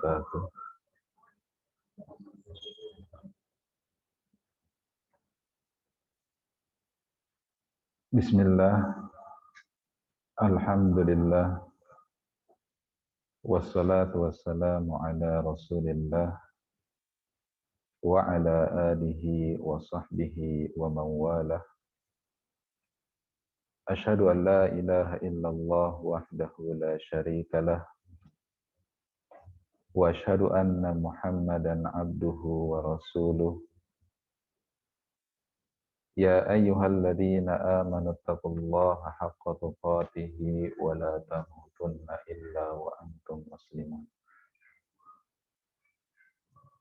wabarakatuh. Bismillah, alhamdulillah, wassalatu wassalamu ala rasulillah, wa ala alihi wa sahbihi wa mawalah. Ashhadu an la ilaha illallah wahdahu la syarikalah, wa ashhadu anna muhammadan abduhu wa rasuluh. Ya ayyuhalladzina amanu taqullaha haqqa tuqatihi wa la tamutunna illa wa antum muslimun.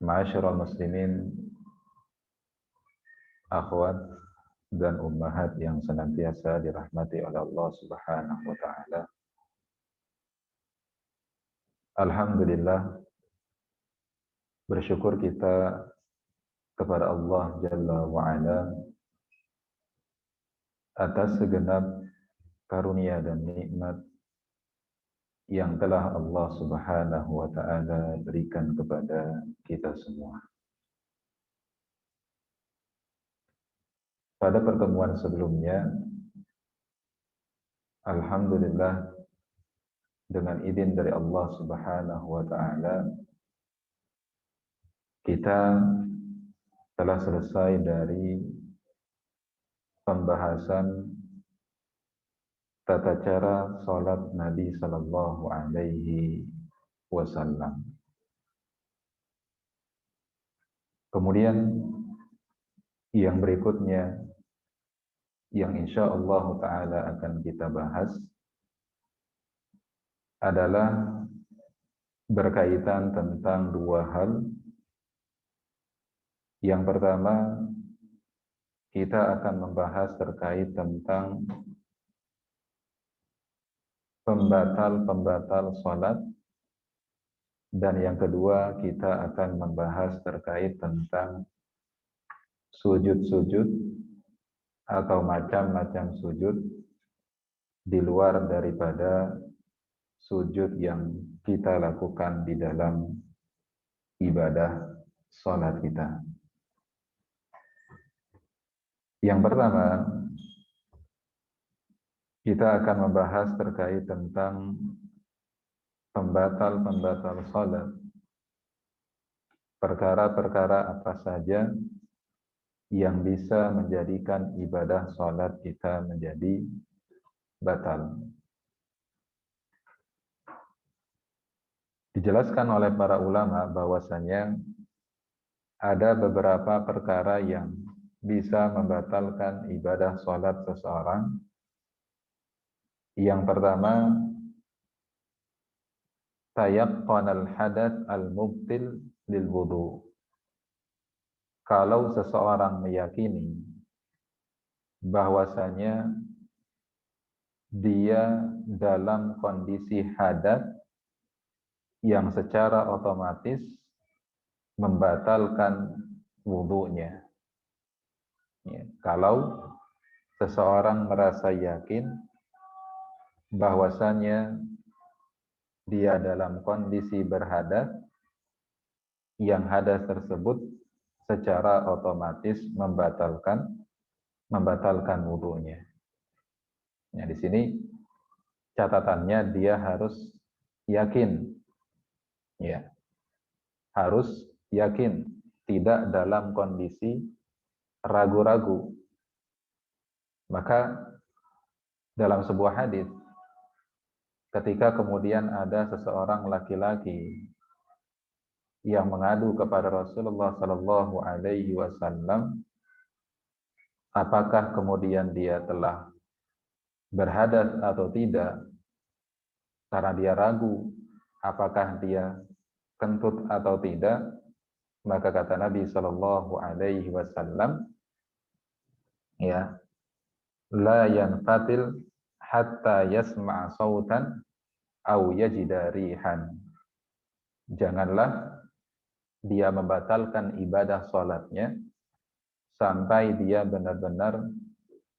Ma'asyiral muslimin, akhwat dan ummahat yang senantiasa dirahmati oleh Allah Subhanahu wa taala. Alhamdulillah, bersyukur kita kepada Allah Jalla wa Ala atas segenap karunia dan nikmat yang telah Allah Subhanahu wa taala berikan kepada kita semua. Pada pertemuan sebelumnya, alhamdulillah, dengan izin dari Allah Subhanahu wa taala, kita telah selesai dari pembahasan tata cara salat Nabi sallallahu alaihi wasallam. Kemudian yang berikutnya yang insya Allah taala akan kita bahas adalah berkaitan tentang dua hal. Yang pertama, kita akan membahas terkait tentang pembatal-pembatal salat, dan yang kedua kita akan membahas terkait tentang sujud-sujud atau macam-macam sujud di luar daripada sujud yang kita lakukan di dalam ibadah salat kita. Yang pertama, kita akan membahas terkait tentang pembatal-pembatal salat. Perkara-perkara apa saja yang bisa menjadikan ibadah salat kita menjadi batal. Dijelaskan oleh para ulama bahwasanya ada beberapa perkara yang bisa membatalkan ibadah salat seseorang. Yang pertama, tayaqqanal hadath al-mubtil lil wudu. Kalau seseorang meyakini bahwasanya dia dalam kondisi hadas yang secara otomatis membatalkan wudunya. Ya, kalau seseorang merasa yakin bahwasanya dia dalam kondisi berhadas, yang hadas tersebut secara otomatis membatalkan wudunya. Ya, di sini catatannya dia harus yakin, ya, harus yakin, tidak dalam kondisi ragu-ragu. Maka dalam sebuah hadis, ketika kemudian ada seseorang laki-laki yang mengadu kepada Rasulullah Sallallahu Alaihi Wasallam, apakah kemudian dia telah berhadas atau tidak, karena dia ragu apakah dia kentut atau tidak, maka kata Nabi Sallallahu Alaihi Wasallam, ya, la yanfatil hatta yasma'a sautan au yajida rihan. Janganlah dia membatalkan ibadah salatnya sampai dia benar-benar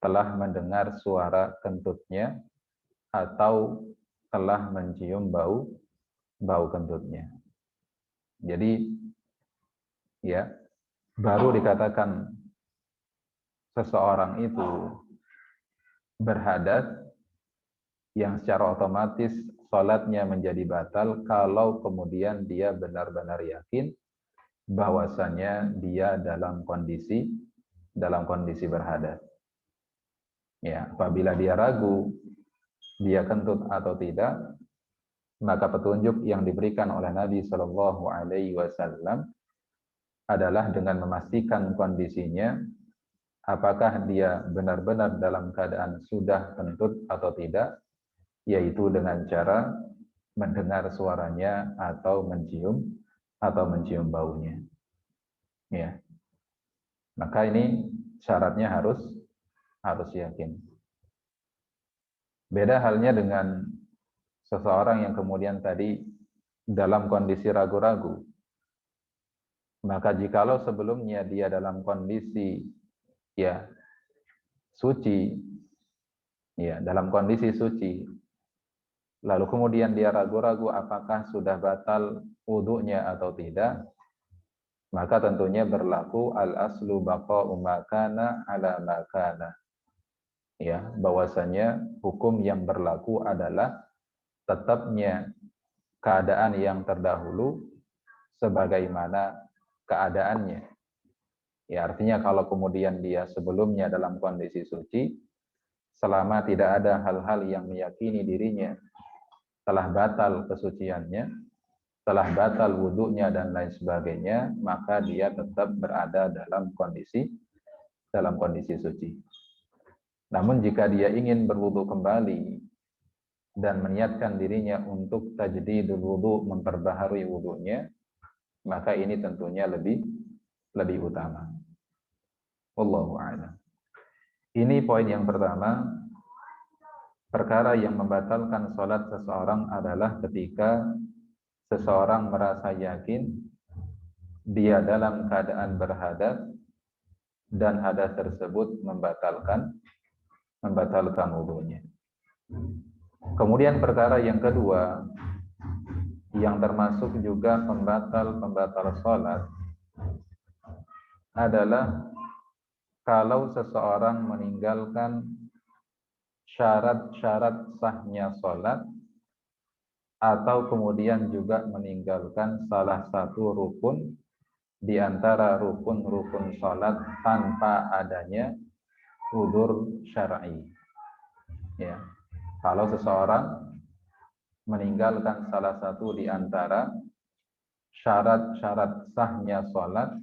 telah mendengar suara kentutnya atau telah mencium bau kentutnya. Jadi ya, baru dikatakan seseorang itu berhadas yang secara otomatis sholatnya menjadi batal kalau kemudian dia benar-benar yakin bahwasanya dia dalam kondisi berhadas. Ya, apabila dia ragu dia kentut atau tidak, maka petunjuk yang diberikan oleh Nabi Shallallahu Alaihi Wasallam adalah dengan memastikan kondisinya, apakah dia benar-benar dalam keadaan sudah kentut atau tidak, yaitu dengan cara mendengar suaranya atau mencium baunya. Ya, maka ini syaratnya harus yakin. Beda halnya dengan seseorang yang kemudian tadi dalam kondisi ragu-ragu. Maka jikalau sebelumnya dia dalam kondisi ya suci, ya dalam kondisi suci, lalu kemudian dia ragu-ragu apakah sudah batal wudunya atau tidak, maka tentunya berlaku al-aslu baqa'u ma kana ala ma kana. Ya, bahwasanya hukum yang berlaku adalah tetapnya keadaan yang terdahulu sebagaimana keadaannya. Ya, artinya kalau kemudian dia sebelumnya dalam kondisi suci, selama tidak ada hal-hal yang meyakini dirinya telah batal kesuciannya, telah batal wudunya dan lain sebagainya, maka dia tetap berada dalam kondisi suci. Namun jika dia ingin berwudu kembali dan meniatkan dirinya untuk tajdidul wudu, memperbaharui wudunya, maka ini tentunya lebih utama. Wallahu a'lam. Ini poin yang pertama. Perkara yang membatalkan sholat seseorang adalah ketika seseorang merasa yakin dia dalam keadaan berhadas dan hadas tersebut membatalkan wudunya. Kemudian perkara yang kedua yang termasuk juga pembatal sholat adalah kalau seseorang meninggalkan syarat-syarat sahnya sholat atau kemudian juga meninggalkan salah satu rukun di antara rukun-rukun sholat tanpa adanya udzur syar'i. Ya, kalau seseorang meninggalkan salah satu di antara syarat-syarat sahnya sholat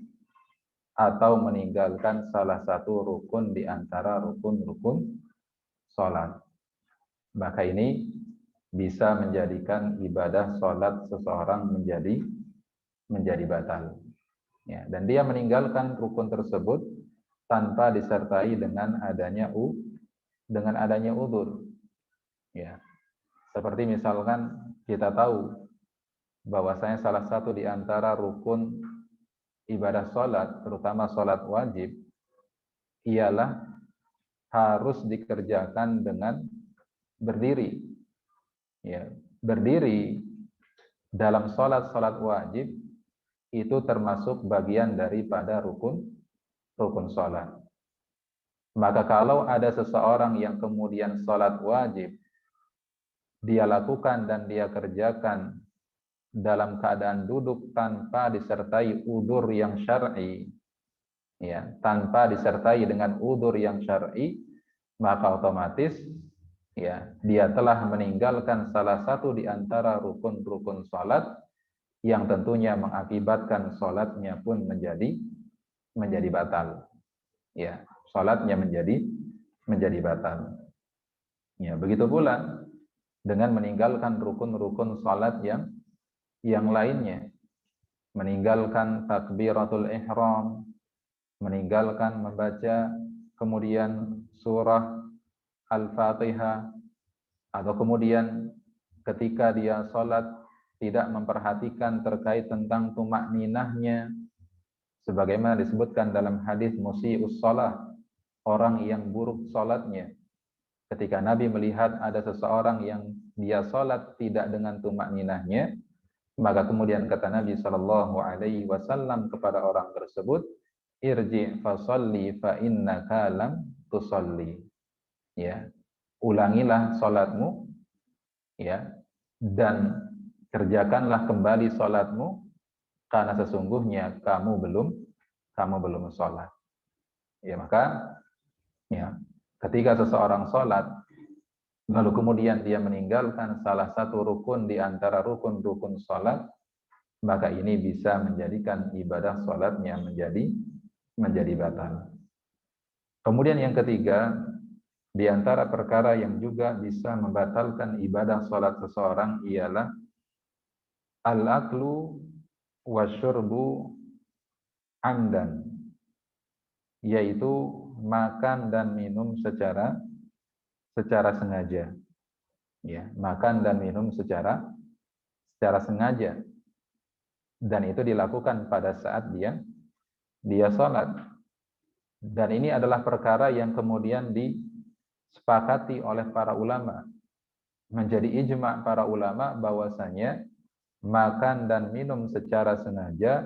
atau meninggalkan salah satu rukun di antara rukun-rukun sholat, maka ini bisa menjadikan ibadah sholat seseorang menjadi batal. Ya, dan dia meninggalkan rukun tersebut tanpa disertai dengan adanya udzur. Ya, seperti misalkan kita tahu bahwasanya salah satu di antara rukun ibadah sholat, terutama sholat wajib, ialah harus dikerjakan dengan berdiri. Ya, berdiri dalam sholat wajib itu termasuk bagian daripada rukun sholat. Maka kalau ada seseorang yang kemudian sholat wajib dia lakukan dan dia kerjakan dalam keadaan duduk tanpa disertai udzur yang syar'i, ya, tanpa disertai dengan udzur yang syar'i, maka otomatis ya dia telah meninggalkan salah satu di antara rukun-rukun salat yang tentunya mengakibatkan salatnya pun menjadi batal. Ya, salatnya menjadi batal. Ya, begitu pula dengan meninggalkan rukun-rukun salat yang lainnya, meninggalkan takbiratul ihram, meninggalkan membaca kemudian surah Al-Fatihah, atau kemudian ketika dia sholat tidak memperhatikan terkait tentang tumakninahnya, sebagaimana disebutkan dalam hadis musii'us shalah, orang yang buruk sholatnya. Ketika Nabi melihat ada seseorang yang dia sholat tidak dengan tumakninahnya, Maka kemudian kata Nabi Shallallahu Alaihi Wasallam kepada orang tersebut, irji fasalli fa innaka lam tusalli. Ya, ulangilah salatmu, ya, dan kerjakanlah kembali salatmu karena sesungguhnya kamu belum salat. Ya, maka ya, ketika seseorang salat lalu kemudian dia meninggalkan salah satu rukun di antara rukun-rukun salat, maka ini bisa menjadikan ibadah salatnya menjadi batal. Kemudian yang ketiga, di antara perkara yang juga bisa membatalkan ibadah salat seseorang ialah al-aklu wasyurbu amdan, yaitu makan dan minum secara sengaja. Ya, makan dan minum secara sengaja, dan itu dilakukan pada saat dia sholat. Dan ini adalah perkara yang kemudian disepakati oleh para ulama, menjadi ijma' para ulama bahwasanya makan dan minum secara sengaja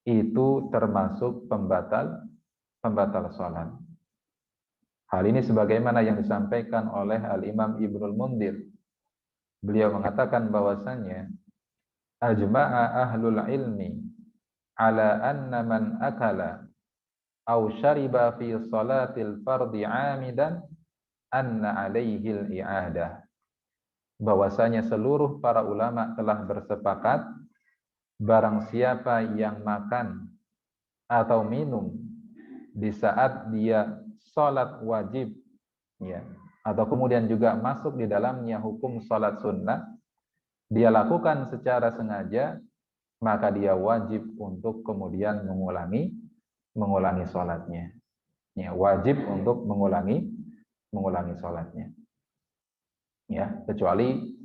itu termasuk pembatal sholat. Hal ini sebagaimana yang disampaikan oleh Al-Imam Ibnul Mundhir. Beliau mengatakan bahwasanya ajma'a ahlul ilmi ala anna man akala aw syariba fi salatil fardhi 'amidan anna 'alaihi al-i'adah. Bahwasanya seluruh para ulama telah bersepakat barang siapa yang makan atau minum di saat dia salat wajib, ya, atau kemudian juga masuk di dalamnya hukum salat sunnah, dia lakukan secara sengaja, maka dia wajib untuk kemudian mengulangi salatnya. Ya, wajib untuk mengulangi salatnya. Ya, kecuali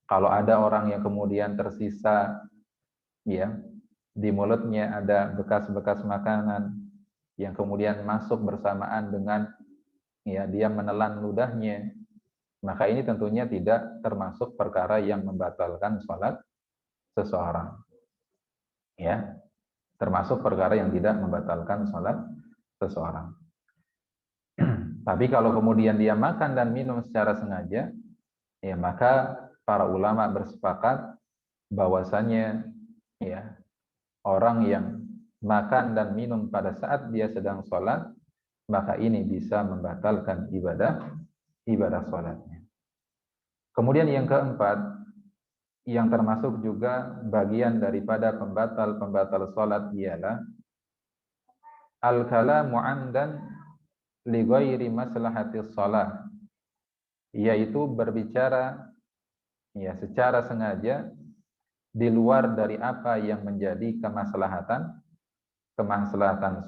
kalau ada orang yang kemudian tersisa, ya, di mulutnya ada bekas-bekas makanan yang kemudian masuk bersamaan dengan, ya, dia menelan ludahnya, maka ini tentunya tidak termasuk perkara yang membatalkan salat seseorang. Ya, termasuk perkara yang tidak membatalkan salat seseorang. Tapi kalau kemudian dia makan dan minum secara sengaja, ya, maka para ulama bersepakat bahwasanya, ya, orang yang makan dan minum pada saat dia sedang sholat, maka ini bisa membatalkan ibadah sholatnya. Kemudian yang keempat, yang termasuk juga bagian daripada pembatal sholat ialah al-kalamu 'amdan li ghairi maslahatis sholat, yaitu berbicara, ya, secara sengaja di luar dari apa yang menjadi kemaslahatan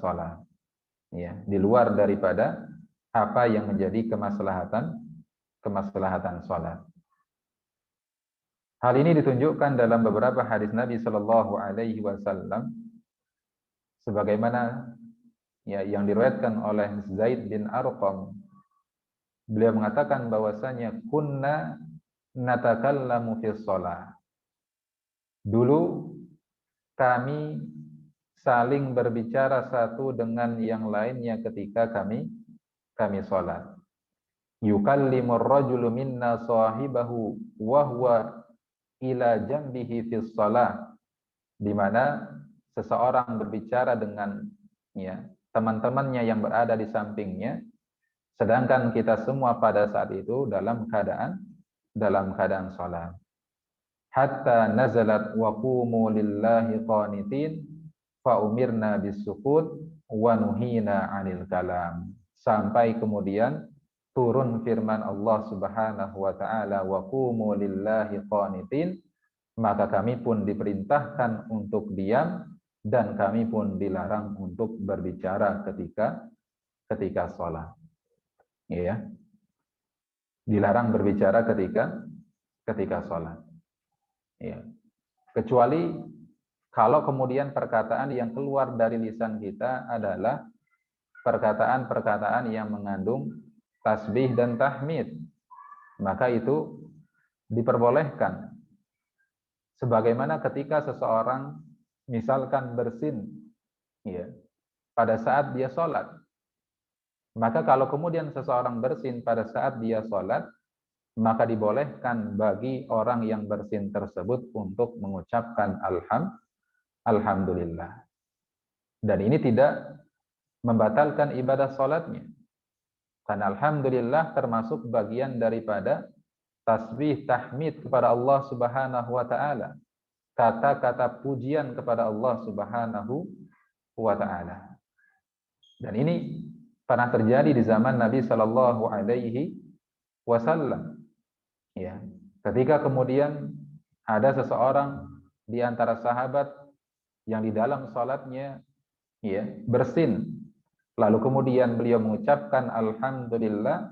sholat, ya, di luar daripada apa yang menjadi kemaslahatan sholat. Hal ini ditunjukkan dalam beberapa hadis Nabi Shallallahu Alaihi Wasallam, sebagaimana, ya, yang diriwayatkan oleh Zaid bin Arqam. Beliau mengatakan bahwasanya kunna natakallamu fi shalah. Dulu kami saling berbicara satu dengan yang lainnya ketika kami sholat. Yukallimur rajulu minna sahibahu wa huwa ila jambihi fi shalah, di mana seseorang berbicara dengan, ya, teman-temannya yang berada di sampingnya, sedangkan kita semua pada saat itu dalam keadaan salat. Hatta nazalat wa qumu lillahi qanitin fa umirna bisukut wa nuhina 'anil kalam. Sampai kemudian turun firman Allah Subhanahu wa taala wa qumu lillahi qanitin, maka kami pun diperintahkan untuk diam dan kami pun dilarang untuk berbicara ketika sholat. Ya. Dilarang berbicara ketika sholat. Ya. Kecuali kalau kemudian perkataan yang keluar dari lisan kita adalah perkataan-perkataan yang mengandung tasbih dan tahmid, maka itu diperbolehkan. Sebagaimana ketika seseorang misalkan bersin, ya, pada saat dia sholat, maka kalau kemudian seseorang bersin pada saat dia sholat, maka dibolehkan bagi orang yang bersin tersebut untuk mengucapkan alhamdulillah. Dan ini tidak membatalkan ibadah sholatnya. Karena alhamdulillah termasuk bagian daripada tasbih tahmid kepada Allah Subhanahu wa taala. Kata-kata pujian kepada Allah Subhanahu wa taala. Dan ini pernah terjadi di zaman Nabi sallallahu alaihi wasallam. Ya. Ketika kemudian ada seseorang di antara sahabat yang di dalam salatnya, ya, bersin, lalu kemudian beliau mengucapkan alhamdulillah,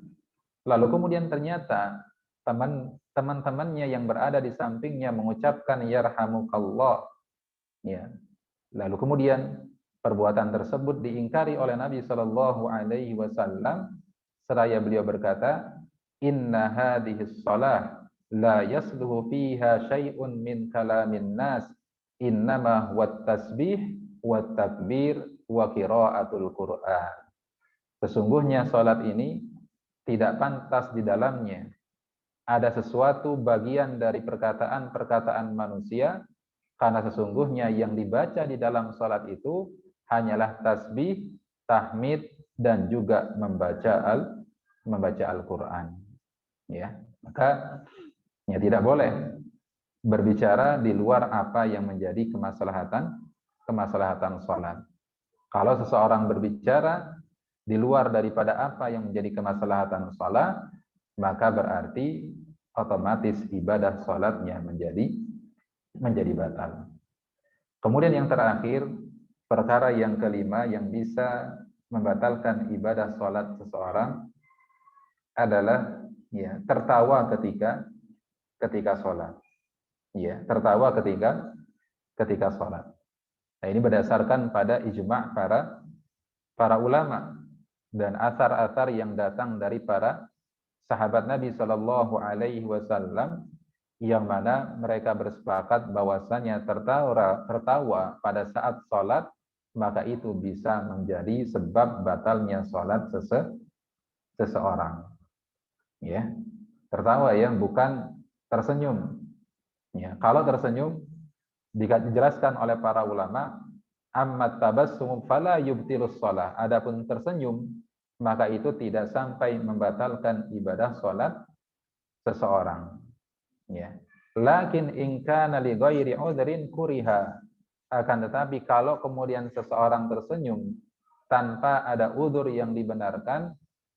lalu kemudian ternyata teman-temannya yang berada di sampingnya mengucapkan yarhamukallah, ya. Lalu kemudian perbuatan tersebut diingkari oleh Nabi sallallahu alaihi wasallam, seraya beliau berkata, inna hadhis shalah la yasluhu fiha syai'un min kalamin nas, innama huwa tasbih wa takbir wa qiraatul Qur'an. Sesungguhnya salat ini tidak pantas di dalamnya ada sesuatu bagian dari perkataan-perkataan manusia, karena sesungguhnya yang dibaca di dalam salat itu hanyalah tasbih, tahmid, dan juga membaca Al-Qur'an. Ya, maka ya tidak boleh berbicara di luar apa yang menjadi kemaslahatan salat. Kalau seseorang berbicara di luar daripada apa yang menjadi kemaslahatan salat, maka berarti otomatis ibadah salatnya menjadi batal. Kemudian yang terakhir, perkara yang kelima yang bisa membatalkan ibadah salat seseorang adalah, ya, tertawa ketika salat. Ya, tertawa ketika salat. Nah, ini berdasarkan pada ijma' para ulama dan asar-asar yang datang dari para sahabat Nabi Shallallahu Alaihi Wasallam, yang mana mereka bersepakat bahwasanya tertawa pada saat sholat, maka itu bisa menjadi sebab batalnya sholat seseorang. Ya, tertawa ya, bukan tersenyum. Ya, kalau tersenyum dijelaskan oleh para ulama, ammat tabassum fala yubtilus shalah. Adapun tersenyum, maka itu tidak sampai membatalkan ibadah sholat seseorang. Ya. Lakin in kana li ghairi udhrin kuriha. Akan tetapi kalau kemudian seseorang tersenyum tanpa ada udzur yang dibenarkan,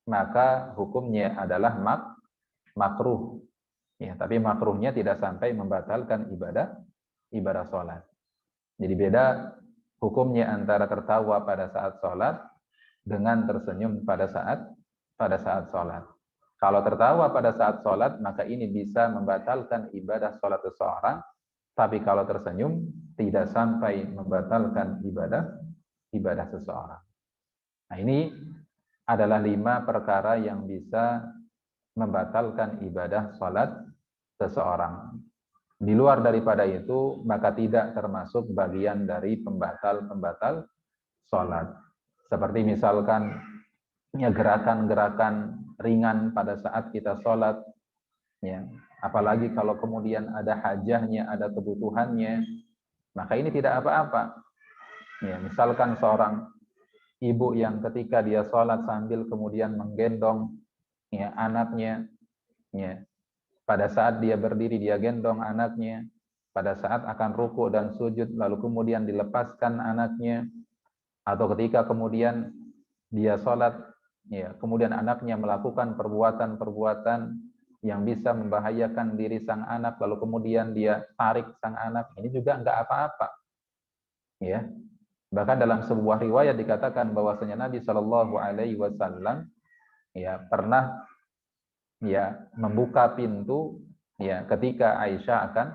maka hukumnya adalah makruh. Ya, tapi makruhnya tidak sampai membatalkan ibadah sholat. Jadi beda hukumnya antara tertawa pada saat sholat dengan tersenyum pada saat sholat. Kalau tertawa pada saat sholat, maka ini bisa membatalkan ibadah sholat seseorang. Tapi kalau tersenyum, tidak sampai membatalkan ibadah seseorang. Nah, ini adalah 5 perkara yang bisa membatalkan ibadah sholat seseorang. Di luar daripada itu, maka tidak termasuk bagian dari pembatal-pembatal sholat. Seperti misalkan ya, gerakan-gerakan ringan pada saat kita sholat, ya, apalagi kalau kemudian ada hajahnya, ada kebutuhannya, maka ini tidak apa-apa. Ya, misalkan seorang ibu yang ketika dia sholat sambil kemudian menggendong, ya, anaknya, ya, pada saat dia berdiri dia gendong anaknya, pada saat akan ruku dan sujud lalu kemudian dilepaskan anaknya, atau ketika kemudian dia sholat, ya, kemudian anaknya melakukan perbuatan-perbuatan yang bisa membahayakan diri sang anak, lalu kemudian dia tarik sang anak, ini juga enggak apa-apa. Ya. Bahkan dalam sebuah riwayat dikatakan bahwasanya Nabi Shallallahu Alaihi Wasallam, ya, pernah, ya, membuka pintu, ya, ketika Aisyah akan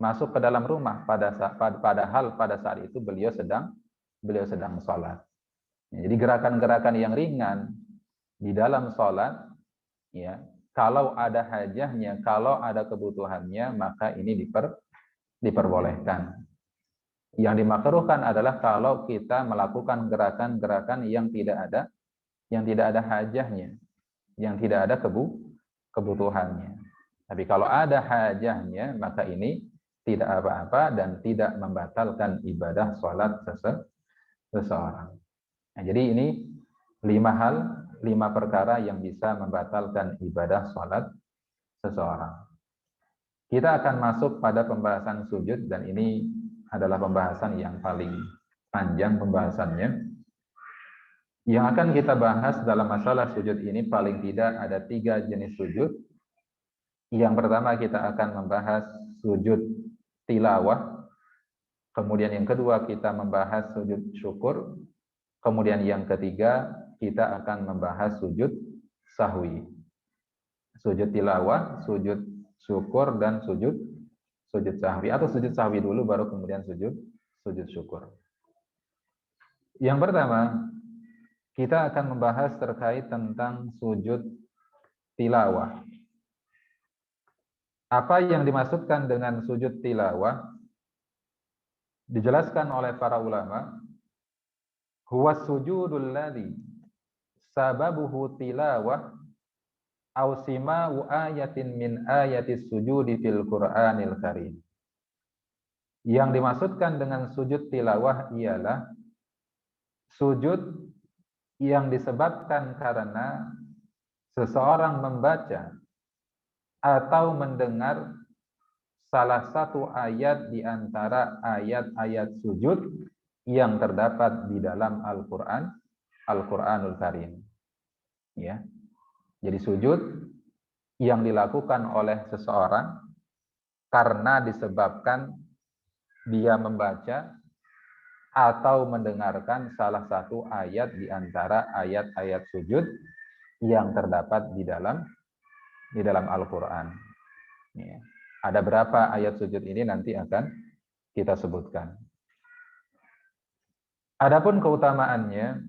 masuk ke dalam rumah, padahal pada saat itu beliau sedang sholat. Jadi gerakan-gerakan yang ringan di dalam sholat, ya, kalau ada hajahnya, kalau ada kebutuhannya, maka ini diperbolehkan. Yang dimakruhkan adalah kalau kita melakukan gerakan-gerakan yang tidak ada hajahnya, yang tidak ada kebutuhannya. Tapi kalau ada hajahnya, maka ini tidak apa-apa dan tidak membatalkan ibadah sholat seseorang. Nah, jadi ini 5 perkara yang bisa membatalkan ibadah sholat seseorang. Kita akan masuk pada pembahasan sujud, dan ini adalah pembahasan yang paling panjang pembahasannya. Yang akan kita bahas dalam masalah sujud ini paling tidak ada 3 jenis sujud. Yang pertama kita akan membahas sujud tilawah. Kemudian yang kedua kita membahas sujud syukur. Kemudian yang ketiga kita akan membahas sujud sahwi. Sujud tilawah, sujud syukur, dan sujud sahwi. Atau sujud sahwi dulu baru kemudian sujud syukur. Yang pertama, kita akan membahas terkait tentang sujud tilawah. Apa yang dimaksudkan dengan sujud tilawah? Dijelaskan oleh para ulama, huwa sujudul ladzi sababuhu tilawah aw sima'u ayatin min ayatis sujudi fil Qur'anil Karim. Yang dimaksudkan dengan sujud tilawah ialah sujud yang disebabkan karena seseorang membaca atau mendengar salah satu ayat di antara ayat-ayat sujud yang terdapat di dalam Al-Qur'anul Karim. Ya. Jadi sujud yang dilakukan oleh seseorang karena disebabkan dia membaca atau mendengarkan salah satu ayat di antara ayat-ayat sujud yang terdapat di dalam Al-Qur'an. Ya. Ada berapa ayat sujud ini nanti akan kita sebutkan. Adapun keutamaannya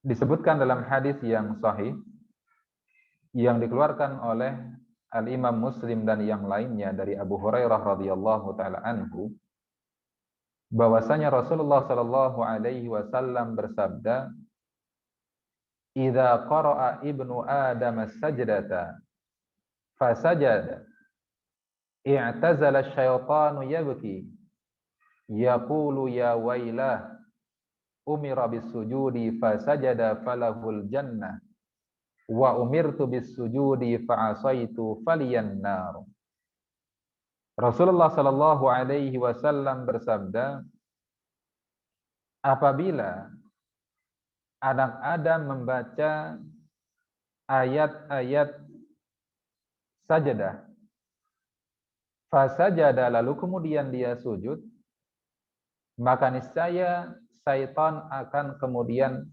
disebutkan dalam hadis yang sahih yang dikeluarkan oleh Al-Imam Muslim dan yang lainnya dari Abu Hurairah radhiyallahu taala anhu, bahwasanya Rasulullah sallallahu alaihi wasallam bersabda, "Idza qara'a ibnu Adam as-sajdata fasajada, i'tazala asy-syaitanu yabki, yaqulu ya wailah, umira bis-sujudi fasajada falahul jannah, wa umirtu bis-sujudi fa'asaitu faliyan nar." Rasulullah sallallahu alaihi wasallam bersabda, apabila anak Adam membaca ayat-ayat sajadah, fasajada, lalu kemudian dia sujud, maka niscaya syaitan akan kemudian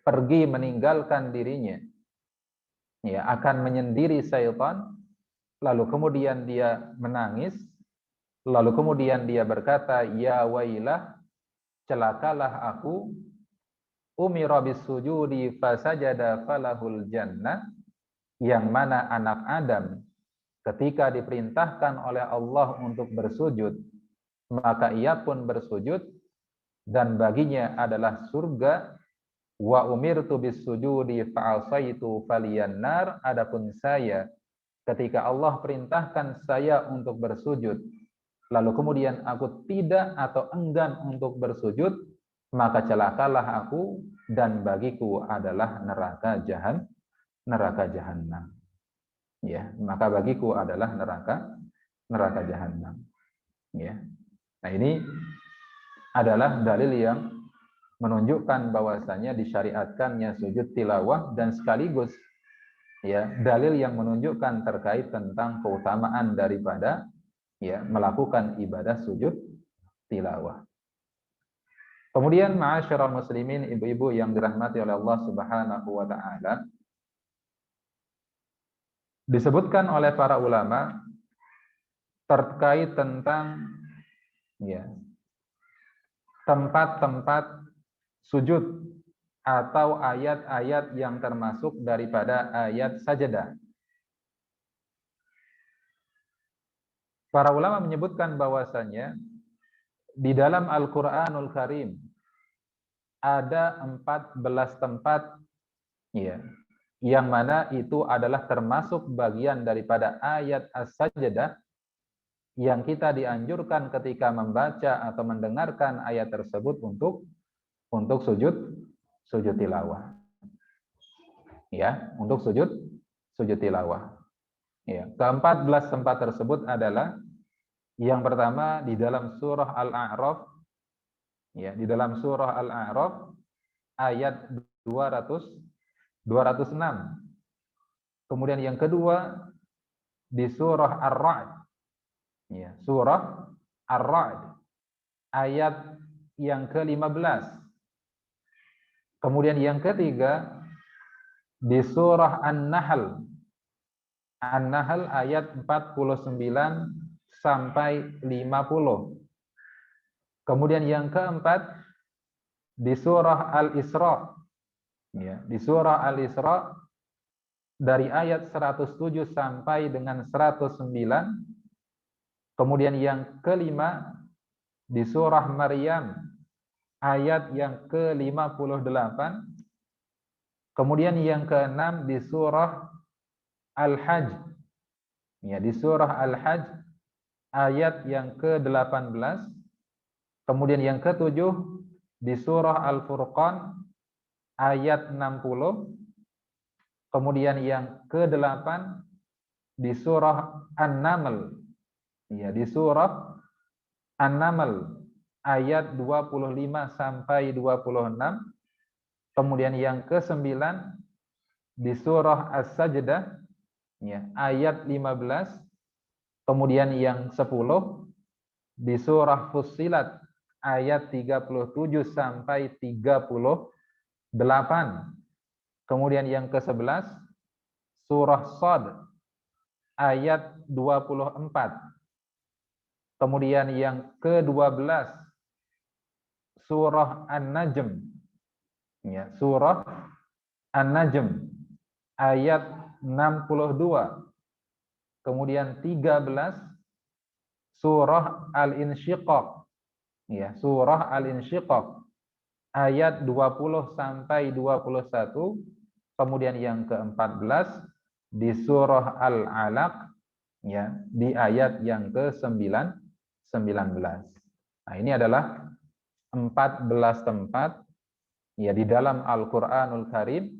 pergi meninggalkan dirinya. Akan menyendiri syaitan, lalu kemudian dia menangis, lalu kemudian dia berkata, ya wailah, celakalah aku, umira bis-sujudi fasajada falahul jannah, yang mana anak Adam ketika diperintahkan oleh Allah untuk bersujud, maka ia pun bersujud dan baginya adalah surga. Wa umirtu bis-sujudi fa'asaitu faliyan nar, adapun saya ketika Allah perintahkan saya untuk bersujud, lalu kemudian aku tidak atau enggan untuk bersujud, maka celakalah aku dan bagiku adalah neraka jahanam. Ya, maka bagiku adalah neraka jahanam. Ya. Nah, ini adalah dalil yang menunjukkan bahwasanya disyariatkannya sujud tilawah, dan sekaligus dalil yang menunjukkan terkait tentang keutamaan daripada melakukan ibadah sujud tilawah. Kemudian ma'asyiral muslimin, ibu-ibu yang dirahmati oleh Allah Subhanahu wa taala, disebutkan oleh para ulama terkait tentang tempat-tempat sujud atau ayat-ayat yang termasuk daripada ayat sajadah. Para ulama menyebutkan bahwasanya di dalam Al-Qur'anul Karim ada 14 tempat, ya, yang mana itu adalah termasuk bagian daripada ayat As-Sajdah yang kita dianjurkan ketika membaca atau mendengarkan ayat tersebut untuk sujud tilawah. Ya, untuk sujud tilawah. Ya, ke-14 tempat tersebut adalah yang pertama di dalam surah Al-A'raf, ya, di dalam surah Al-A'raf ayat 206. Kemudian yang kedua di surah Ar-Ra'd, ya, surah Ar-Ra'd ayat yang ke-15. Kemudian yang ketiga di surah An-Nahl, An-Nahl ayat 49 sampai 50. Kemudian yang keempat di surah Al-Isra, ya, di surah Al-Isra dari ayat 107 sampai dengan 109. Kemudian yang kelima di surah Maryam ayat yang ke-58. Kemudian yang keenam di surah Al-Hajj, ya, di surah Al-Hajj ayat yang ke-18. Kemudian yang ketujuh di surah Al-Furqan ayat 60. Kemudian yang ke-8 di surah An-Naml, ya, di surah An-Naml ayat 25 sampai 26. Kemudian yang ke-9 di surah As-Sajdah, ya, ayat 15. Kemudian yang 10 di surah Fussilat ayat 37 sampai 38. Kemudian yang ke-11 surah Shad ayat 24. Kemudian yang ke-12 surah An-Najm, ya, surah An-Najm ayat 62. Kemudian 13 surah Al-Insyiqaq, ya, surah Al-Insyiqaq ayat 20 sampai 21. Kemudian yang ke-14 di surah Al-Alaq, ya, di ayat yang ke-19. Nah, ini adalah 14 tempat, ya, di dalam Al-Qur'anul Karim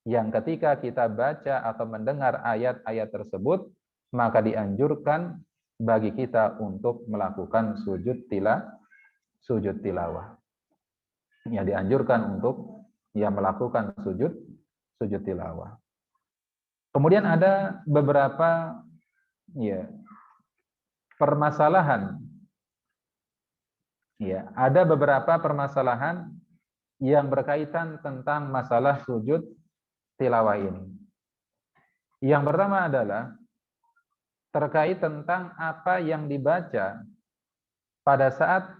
yang ketika kita baca atau mendengar ayat-ayat tersebut, maka dianjurkan bagi kita untuk melakukan sujud tilawah. Ya, dianjurkan untuk, ya, melakukan sujud tilawah. Kemudian ada beberapa, ya, permasalahan, ya, ada beberapa permasalahan yang berkaitan tentang masalah sujud tilawah ini. Yang pertama adalah terkait tentang apa yang dibaca pada saat,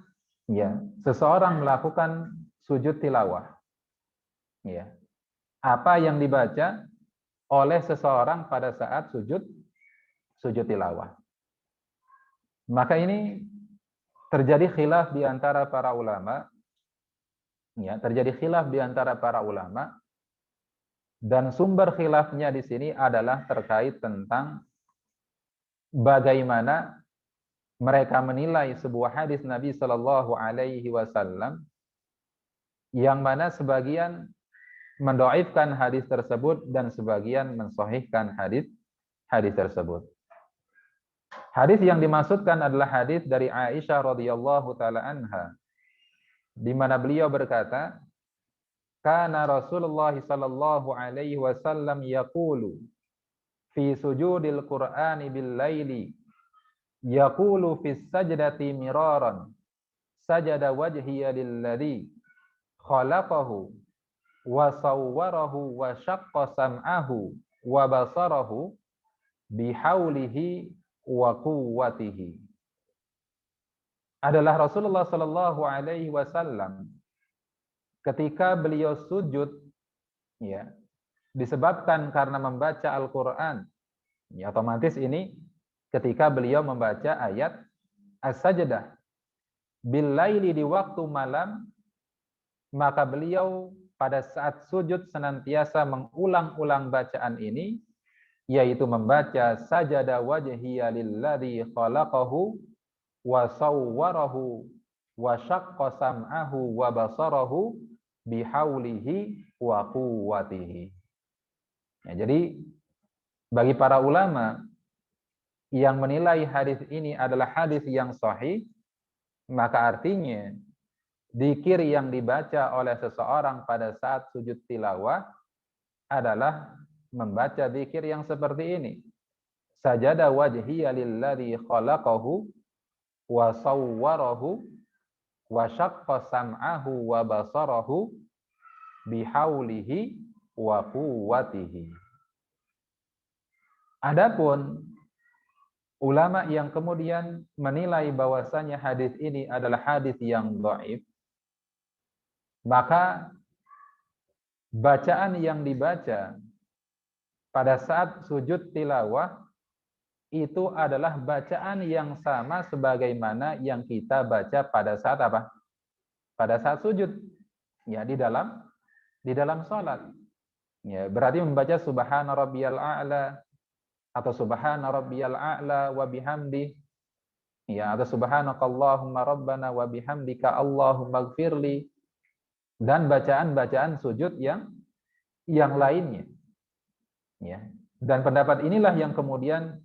ya, seseorang melakukan sujud tilawah. Ya. Apa yang dibaca oleh seseorang pada saat sujud tilawah. Maka ini terjadi khilaf di antara para ulama, ya, terjadi khilaf di antara para ulama, dan sumber khilafnya di sini adalah terkait tentang bagaimana mereka menilai sebuah hadis Nabi Shallallahu Alaihi Wasallam, yang mana sebagian mendoifkan hadis tersebut dan sebagian mensahihkan hadis tersebut. Hadis yang dimaksudkan adalah hadis dari Aisyah radhiyallahu taala anha, di mana beliau berkata, "Kana Rasulullah sallallahu alaihi wasallam yaqulu fi sujudil Qur'ani bil laili, yaqulu fi sajdati miraran, sajada wajhiya lilladzi khalaqahu wa sawwarahu wa syaqqa sam'ahu wa basarahu bihaulihi wa quwwatihi." Adalah Rasulullah sallallahu alaihi wasallam ketika beliau sujud, ya, disebabkan karena membaca Al-Qur'an, ya, otomatis ini ketika beliau membaca ayat As-Sajdah. Bil-laili, di waktu malam, maka beliau pada saat sujud senantiasa mengulang-ulang bacaan ini, yaitu membaca sajada wajhiya lilladzi khalaqahu wa sawwarahu wa syaqqa sam'ahu wa basarahu bihaulihi wa quwwatihi. Ya, jadi bagi para ulama yang menilai hadis ini adalah hadis yang sahih, maka artinya dzikir yang dibaca oleh seseorang pada saat sujud tilawah adalah membaca dzikir yang seperti ini. Sajada wajhiya lilladzi khalaqahu wa sawwarahu wa syaqqa sam'ahu wa basarahu bihaulihi wa quwwatihi. Adapun ulama yang kemudian menilai bahwasanya hadis ini adalah hadis yang dhaif, maka bacaan yang dibaca pada saat sujud tilawah itu adalah bacaan yang sama sebagaimana yang kita baca pada saat apa? Pada saat sujud. Ya, di dalam salat. Ya, berarti membaca subhana rabbiyal a'la atau subhana rabbiyal a'la wa bihamdi, ya, atau subhanakallahumma rabbana wa bihamdika allahumma ighfirli, dan bacaan-bacaan sujud yang lainnya. Ya. Dan pendapat inilah yang kemudian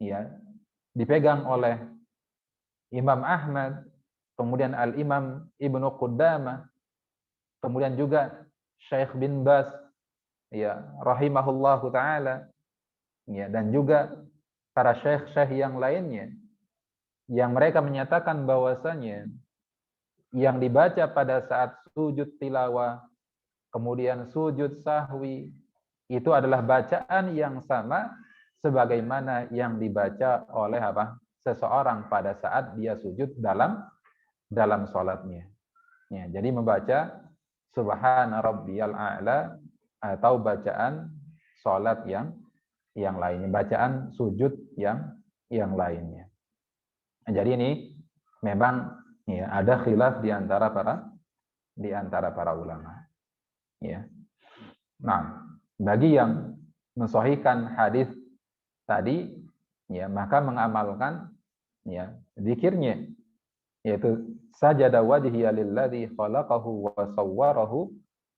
ya dipegang oleh Imam Ahmad, kemudian Al-Imam Ibnu Qudamah, kemudian juga Syekh bin Baz, ya, rahimahullahu taala, ya, dan juga para syekh-syekh yang lainnya yang mereka menyatakan bahwasanya yang dibaca pada saat sujud tilawah, kemudian sujud sahwi, itu adalah bacaan yang sama sebagaimana yang dibaca oleh apa? Seseorang pada saat dia sujud dalam salatnya. Ya, jadi membaca subhana rabbiyal a'la atau bacaan salat yang lainnya, bacaan sujud yang lainnya. Jadi ini memang ya ada khilaf di antara para ulama. Ya. Nah, bagi yang mensahihkan hadis tadi, ya, maka mengamalkan ya zikirnya, yaitu sajada wajhiya lilladzi khalaqahu wa sawwarahu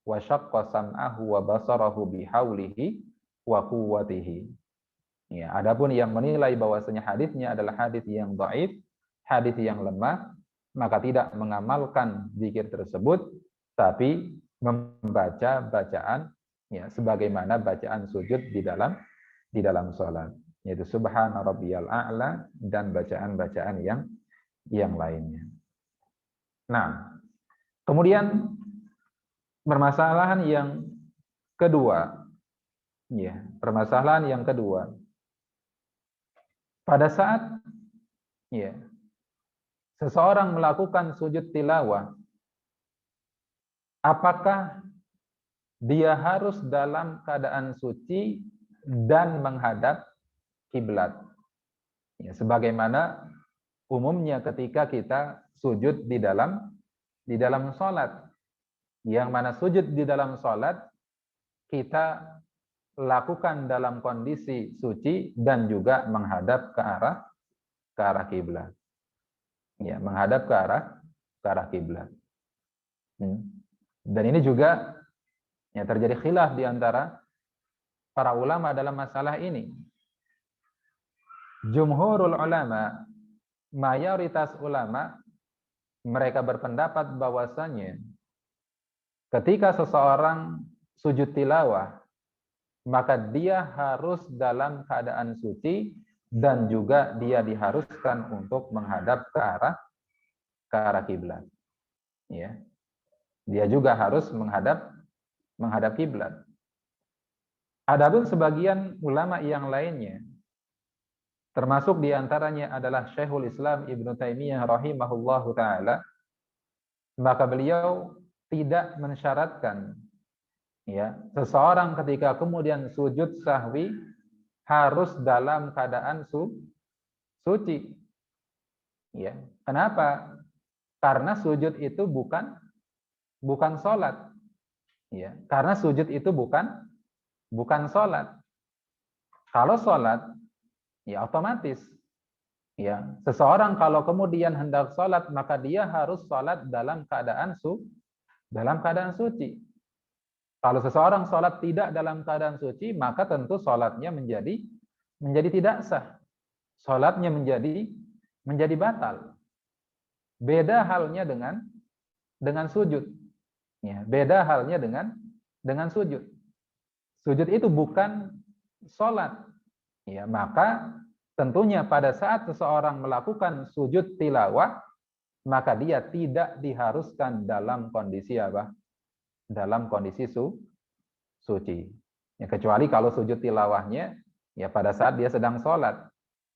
wa syaqqa sam'ahu wa basarahu bihaulihi wa quwwatihi. Ya, adapun yang menilai bahwasanya hadisnya adalah hadis yang dhaif, hadis yang lemah, maka tidak mengamalkan zikir tersebut, tapi membaca bacaan ya sebagaimana bacaan sujud di dalam salat, yaitu subhana rabbiyal a'la dan bacaan-bacaan yang lainnya. Nah, kemudian permasalahan yang kedua, ya, permasalahan yang kedua. Pada saat ya seseorang melakukan sujud tilawah, apakah dia harus dalam keadaan suci dan menghadap kiblat? Ya, sebagaimana umumnya ketika kita sujud di dalam salat, yang mana sujud di dalam salat kita lakukan dalam kondisi suci dan juga menghadap ke arah kiblat. Ya, menghadap ke arah kiblat. Dan ini juga ya terjadi khilaf di antara para ulama dalam masalah ini. Jumhurul ulama, mayoritas ulama, mereka berpendapat bahwasanya ketika seseorang sujud tilawah, maka dia harus dalam keadaan suci dan juga dia diharuskan untuk menghadap ke arah kiblat. Ya. Dia juga harus menghadap kiblat. Adapun sebagian ulama yang lainnya, termasuk diantaranya adalah Syekhul Islam Ibnu Taimiyah rahimahullahu taala, maka beliau tidak mensyaratkan ya seseorang ketika kemudian sujud sahwi harus dalam keadaan suci. Ya, kenapa? Karena sujud itu bukan sholat. Ya, karena sujud itu bukan sholat. Kalau sholat, ya otomatis. Ya, seseorang kalau kemudian hendak sholat, maka dia harus sholat dalam keadaan suci. Kalau seseorang sholat tidak dalam keadaan suci, maka tentu sholatnya menjadi tidak sah. Sholatnya menjadi batal. Beda halnya dengan sujud. Ya, beda halnya dengan sujud. Sujud itu bukan sholat. Ya, maka tentunya pada saat seseorang melakukan sujud tilawah, maka dia tidak diharuskan dalam kondisi apa? Dalam kondisi suci. Ya, kecuali kalau sujud tilawahnya ya pada saat dia sedang sholat.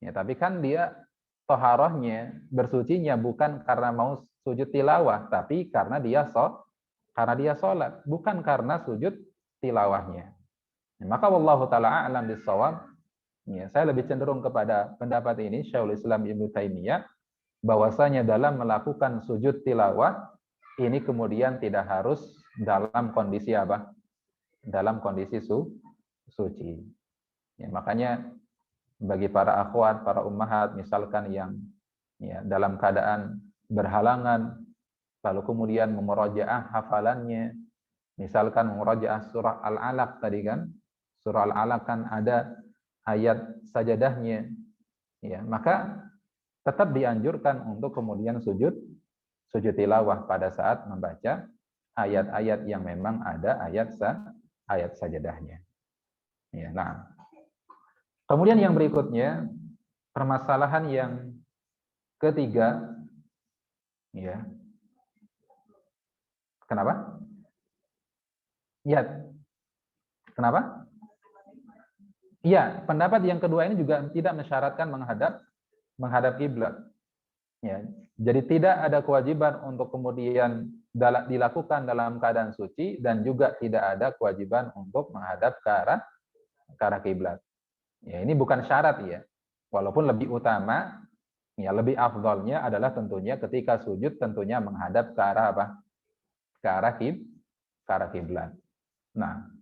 Ya, tapi kan dia toharohnya, bersucinya bukan karena mau sujud tilawah, tapi karena dia sholat, bukan karena sujud tilawahnya. Ya, maka wallahu taala a'lam bissawab. Ya, saya lebih cenderung kepada pendapat ini Syekhul Islam Ibnu Taimiyah, bahwasanya dalam melakukan sujud tilawah ini kemudian tidak harus dalam kondisi apa? Dalam kondisi suci. Ya, makanya bagi para akhwat, para ummahat misalkan yang ya dalam keadaan berhalangan lalu kemudian memurojaah hafalannya, misalkan memurojaah surah Al-Alaq tadi kan, surah Al-Alaq kan ada ayat sajadahnya, ya maka tetap dianjurkan untuk kemudian sujud tilawah pada saat membaca ayat-ayat yang memang ada ayat sajadahnya. Ya, nah. Kemudian yang berikutnya, permasalahan yang ketiga, ya. Kenapa? Ya. Kenapa? Iya, pendapat yang kedua ini juga tidak mensyaratkan menghadap kiblat. Ya, jadi tidak ada kewajiban untuk kemudian dilakukan dalam keadaan suci dan juga tidak ada kewajiban untuk menghadap ke arah kiblat. Ya, ini bukan syarat ya. Walaupun lebih utama, ya lebih afdolnya adalah tentunya ketika sujud tentunya menghadap ke arah apa? Ke arah kiblat. Nah,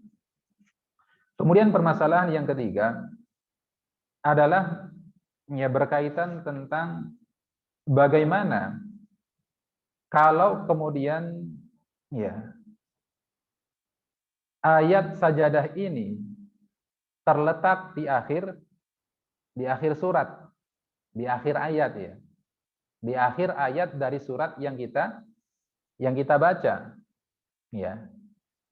kemudian permasalahan yang ketiga adalah ya berkaitan tentang bagaimana kalau kemudian ya ayat sajadah ini terletak di akhir surat, di akhir ayat ya. Di akhir ayat dari surat yang kita baca. Ya.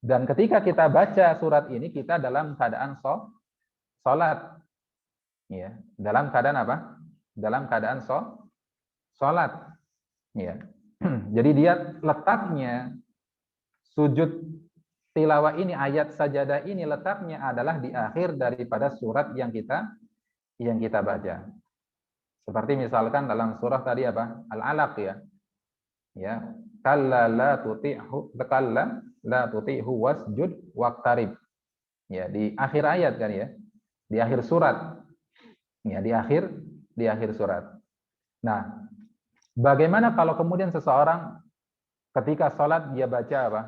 Dan ketika kita baca surat ini kita dalam keadaan salat. Ya, dalam keadaan apa? Dalam keadaan salat. Ya. Jadi dia letaknya sujud tilawah ini, ayat sajadah ini letaknya adalah di akhir daripada surat yang kita baca. Seperti misalkan dalam surah tadi apa? Al-Alaq ya. Ya, kalla la tuti'hu wasjud waqtarib. Ya, di akhir ayat kan ya. Di akhir surat. Ya, di akhir surat. Nah, bagaimana kalau kemudian seseorang ketika sholat dia baca apa?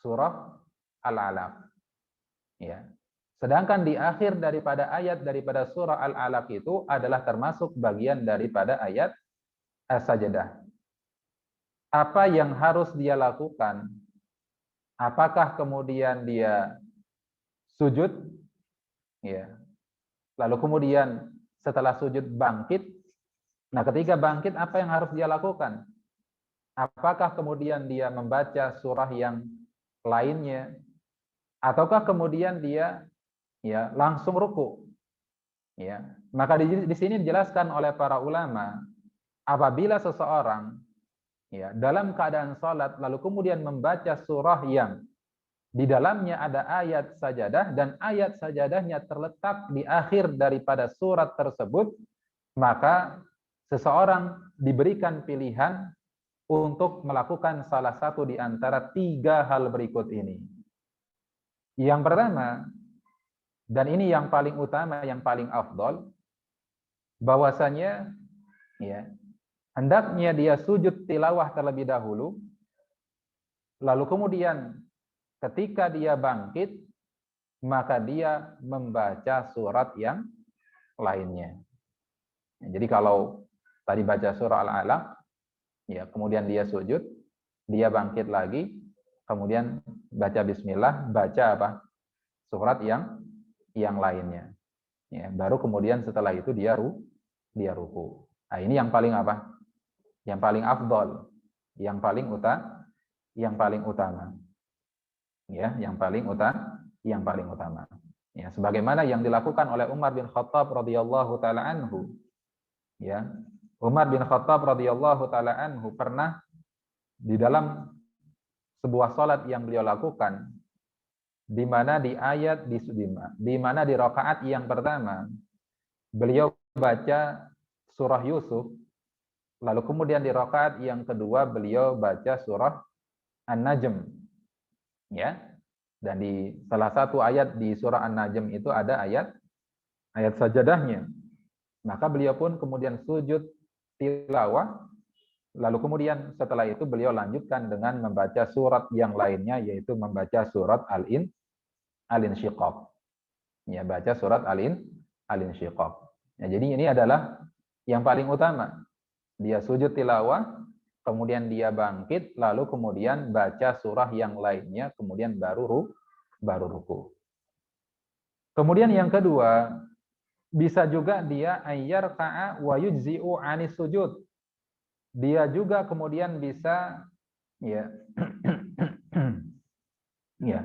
Surah Al-Alaq. Ya. Sedangkan di akhir daripada ayat daripada surah Al-Alaq itu adalah termasuk bagian daripada ayat As-Sajdah. Apa yang harus dia lakukan? Apakah kemudian dia sujud? Ya. Lalu kemudian setelah sujud bangkit. Nah, ketika bangkit apa yang harus dia lakukan? Apakah kemudian dia membaca surah yang lainnya? Ataukah kemudian dia ya langsung ruku? Ya. Maka di sini dijelaskan oleh para ulama, apabila seseorang ya dalam keadaan salat lalu kemudian membaca surah yang di dalamnya ada ayat sajadah dan ayat sajadahnya terletak di akhir daripada surat tersebut, maka seseorang diberikan pilihan untuk melakukan salah satu di antara tiga hal berikut ini. Yang pertama, dan ini yang paling utama, yang paling afdol, bahwasanya ya hendaknya dia sujud tilawah terlebih dahulu, lalu kemudian ketika dia bangkit maka dia membaca surat yang lainnya. Jadi kalau tadi baca surah Al-Alaq, ya kemudian dia sujud, dia bangkit lagi, kemudian baca Bismillah, baca apa? Surat yang lainnya. Ya, baru kemudian setelah itu dia ruku. Nah, ini yang paling apa? Yang paling afdol, yang paling utama. Ya, yang paling utama. Ya, sebagaimana yang dilakukan oleh Umar bin Khattab radhiyallahu taala anhu. Ya. Umar bin Khattab radhiyallahu taala anhu pernah di dalam sebuah salat yang beliau lakukan, di mana di rakaat yang pertama beliau baca surah Yusuf, lalu kemudian di rakaat yang kedua beliau baca surah An-Najm. Ya. Dan di salah satu ayat di surah An-Najm itu ada ayat sajadahnya. Maka beliau pun kemudian sujud tilawah, lalu kemudian setelah itu beliau lanjutkan dengan membaca surat yang lainnya, yaitu membaca surat Al-Insyiqaq. Ya, baca surat Al-Insyiqaq. Ya, jadi ini adalah yang paling utama. Dia sujud tilawah, kemudian dia bangkit, lalu kemudian baca surah yang lainnya, kemudian baru ruku. Kemudian yang kedua, bisa juga dia ayyarka'a wa yujzi'u 'anis sujud. Dia juga kemudian bisa ya ya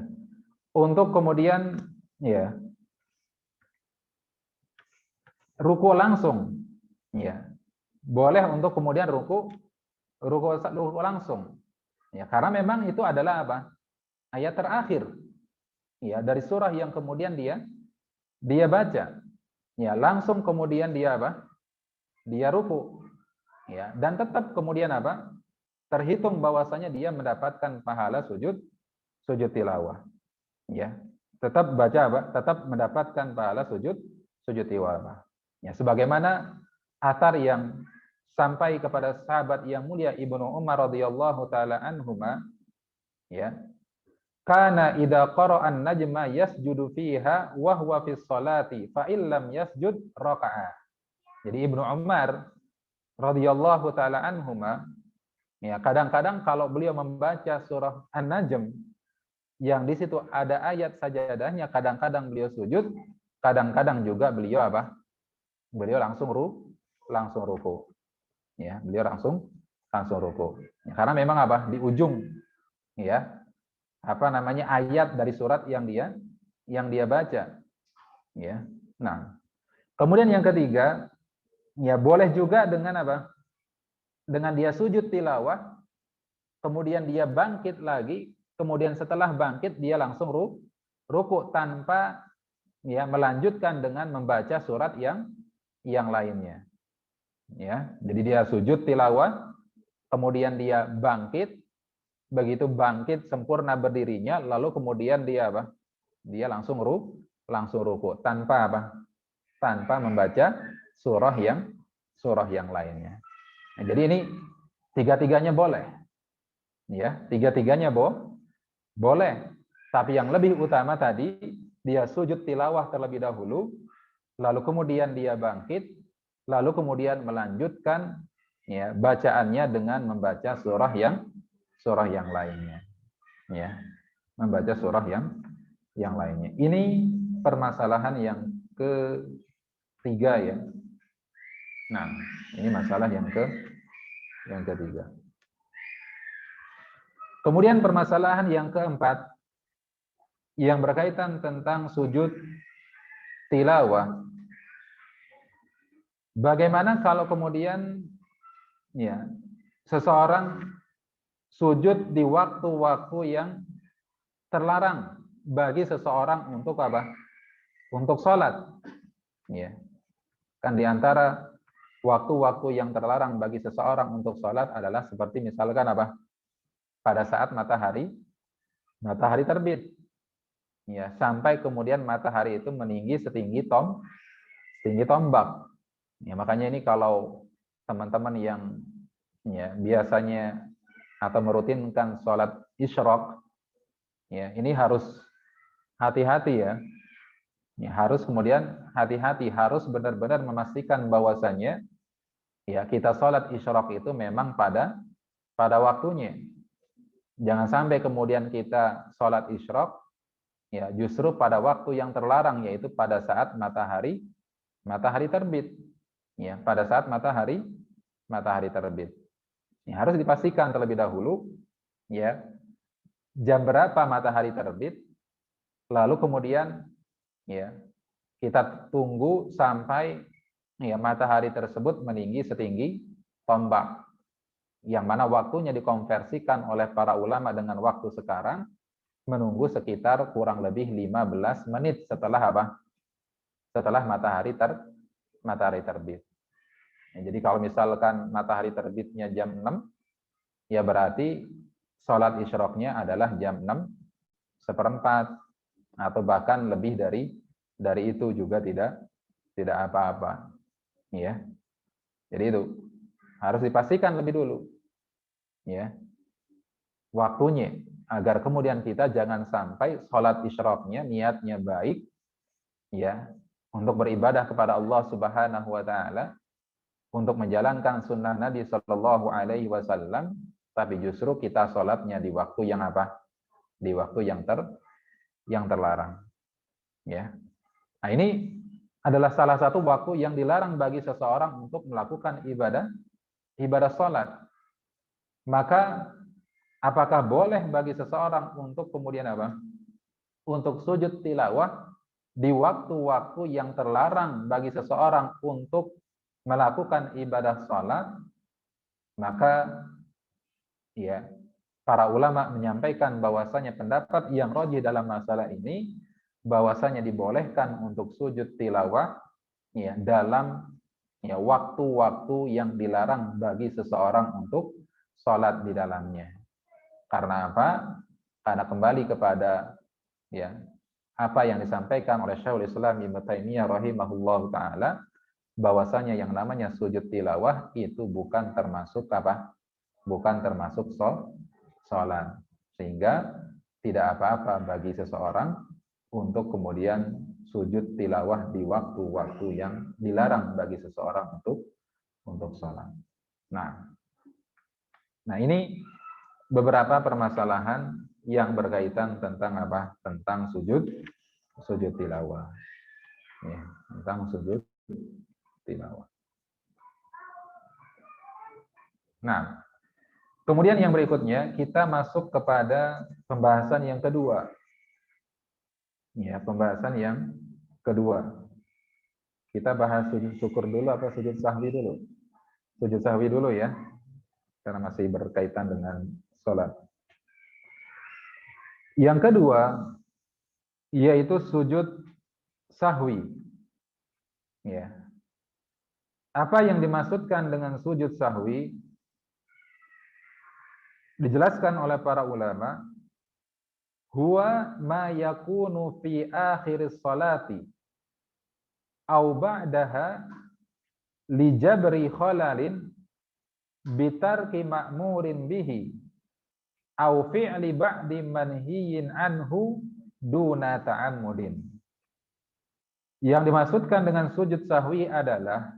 untuk kemudian ya ruku langsung. Ya. Boleh untuk kemudian ruku langsung. Ya, karena memang itu adalah apa? Ayat terakhir. Ya, dari surah yang kemudian dia baca. Ya, langsung kemudian dia apa? Dia ruku. Ya, dan tetap kemudian apa? Terhitung bahwasanya dia mendapatkan pahala sujud tilawah. Ya. Tetap baca apa? Tetap mendapatkan pahala sujud tilawah. Ya, sebagaimana athar yang sampai kepada sahabat yang mulia Ibnu Umar radhiyallahu taala anhuma, ya. Kana idza qara'an najma yasjudu fiha wa huwa fis salati fa illam yasjud raka'a. Jadi Ibnu Umar radhiyallahu taala anhuma, ya, kadang-kadang kalau beliau membaca surah An-Najm yang di situ ada ayat sajadahnya, kadang-kadang beliau sujud, kadang-kadang juga beliau apa? Beliau langsung ruku. Ya, beliau langsung ruku. Ya, karena memang apa? Di ujung ya, apa namanya, ayat dari surat yang dia baca. Ya. Nah, kemudian yang ketiga, ya boleh juga dengan apa? Dengan dia sujud tilawah, kemudian dia bangkit lagi, kemudian setelah bangkit dia langsung ruku tanpa ya melanjutkan dengan membaca surat yang lainnya. Ya, jadi dia sujud tilawah, kemudian dia bangkit, begitu bangkit sempurna berdirinya, lalu kemudian dia apa? Dia langsung ruku tanpa apa? Tanpa membaca surah yang lainnya. Nah, jadi ini tiga-tiganya boleh. Ya, tiga-tiganya boleh. Tapi yang lebih utama tadi dia sujud tilawah terlebih dahulu, lalu kemudian dia bangkit, lalu kemudian melanjutkan ya bacaannya dengan membaca surah yang lainnya. Ya, membaca surah yang lainnya. Ini permasalahan yang ketiga ya. Nah, ini masalah yang ketiga. Kemudian permasalahan yang keempat yang berkaitan tentang sujud tilawah. Bagaimana kalau kemudian ya seseorang sujud di waktu-waktu yang terlarang bagi seseorang untuk apa? Untuk sholat. Ya. Kan di antara waktu-waktu yang terlarang bagi seseorang untuk sholat adalah seperti misalkan apa? Pada saat matahari terbit. Ya, sampai kemudian matahari itu meninggi setinggi tombak. Ya, makanya ini kalau teman-teman yang ya biasanya atau merutinkan sholat isyraq, ya ini harus hati-hati ya. Ya, harus kemudian hati-hati, harus benar-benar memastikan bahwasanya ya kita sholat isyraq itu memang pada waktunya. Jangan sampai kemudian kita sholat isyraq ya justru pada waktu yang terlarang, yaitu pada saat matahari terbit. Ya, pada saat matahari terbit. Ya, harus dipastikan terlebih dahulu ya jam berapa matahari terbit, lalu kemudian ya kita tunggu sampai ya matahari tersebut meninggi setinggi tombak, yang mana waktunya dikonversikan oleh para ulama dengan waktu sekarang, menunggu sekitar kurang lebih 15 menit setelah apa? Setelah matahari terbit. Ya, jadi kalau misalkan matahari terbitnya jam 6, ya berarti sholat isyraqnya adalah jam 6:04, atau bahkan lebih dari itu juga tidak apa-apa. Ya. Jadi itu harus dipastikan lebih dulu. Ya. Waktunya, agar kemudian kita jangan sampai sholat isyraqnya niatnya baik ya untuk beribadah kepada Allah Subhanahu wa taala, untuk menjalankan sunnah Nabi Shallallahu Alaihi Wasallam, tapi justru kita sholatnya di waktu yang apa? Di waktu yang terlarang. Ya. Nah, ini adalah salah satu waktu yang dilarang bagi seseorang untuk melakukan ibadah sholat. Maka apakah boleh bagi seseorang untuk kemudian apa? Untuk sujud tilawah di waktu-waktu yang terlarang bagi seseorang untuk melakukan ibadah sholat? Maka ya para ulama menyampaikan bahwasanya pendapat yang rajih dalam masalah ini, bahwasanya dibolehkan untuk sujud tilawah ya dalam ya waktu-waktu yang dilarang bagi seseorang untuk sholat di dalamnya. Karena apa? Karena kembali kepada ya apa yang disampaikan oleh Syekhul Islam Ibnu Taimiyah rahimahullahu taala, bahwasanya yang namanya sujud tilawah itu bukan termasuk apa? Bukan termasuk sholat. Sehingga tidak apa-apa bagi seseorang untuk kemudian sujud tilawah di waktu-waktu yang dilarang bagi seseorang untuk sholat. Nah ini beberapa permasalahan yang berkaitan tentang apa? Tentang sujud tilawah. Ya, tentang sujud tilawah. Nah, kemudian yang berikutnya kita masuk kepada pembahasan yang kedua. Ya, pembahasan yang kedua. Kita bahas sujud syukur dulu apa sujud sahwi dulu? Sujud sahwi dulu ya. Karena masih berkaitan dengan sholat. Yang kedua yaitu sujud sahwi. Ya. Apa yang dimaksudkan dengan sujud sahwi? Dijelaskan oleh para ulama, huwa ma yakunu fi akhir sholati au ba'daha li jabri khalalin bitarki ma'murin bihi au fi'li ba'di manhiyin anhu duna ta'ammudin. Yang dimaksudkan dengan sujud sahwi adalah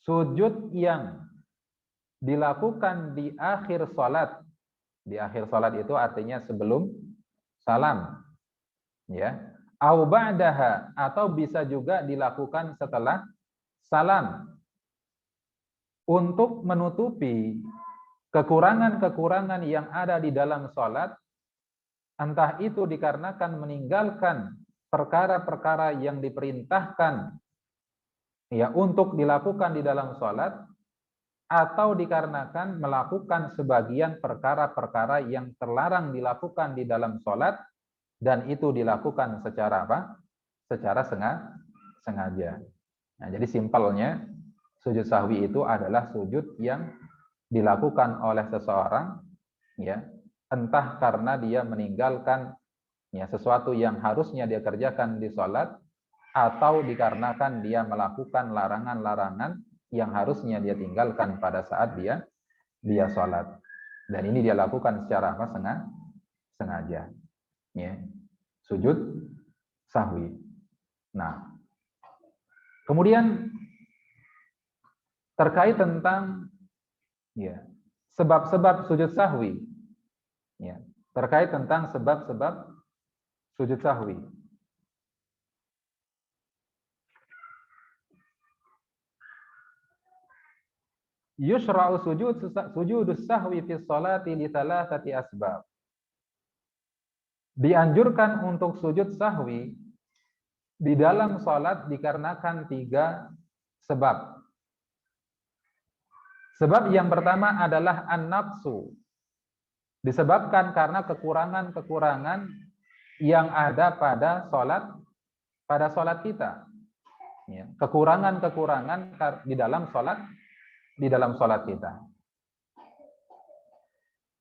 sujud yang dilakukan di akhir salat. Di akhir salat itu artinya sebelum salam. Ya. Au ba'daha, atau bisa juga dilakukan setelah salam. Untuk menutupi kekurangan-kekurangan yang ada di dalam salat, entah itu dikarenakan meninggalkan perkara-perkara yang diperintahkan ya untuk dilakukan di dalam salat, atau dikarenakan melakukan sebagian perkara-perkara yang terlarang dilakukan di dalam salat, dan itu dilakukan secara apa? Secara sengaja. Nah, jadi simpelnya sujud sahwi itu adalah sujud yang dilakukan oleh seseorang ya, entah karena dia meninggalkan ya sesuatu yang harusnya dia kerjakan di salat, atau dikarenakan dia melakukan larangan-larangan yang harusnya dia tinggalkan pada saat dia sholat. Dan ini dia lakukan secara apa? Sengaja. Ya. Sujud sahwi. Nah, kemudian terkait tentang ya, sebab-sebab sujud sahwi. Ya, terkait tentang sebab-sebab sujud sahwi. Yushra'u sujudus sahwi fi sholati li thalathati asbab. Dianjurkan untuk sujud sahwi di dalam salat dikarenakan 3 sebab. Sebab yang pertama adalah an-naqsu. Disebabkan karena kekurangan-kekurangan yang ada pada salat kita. Ya, kekurangan-kekurangan di dalam salat kita.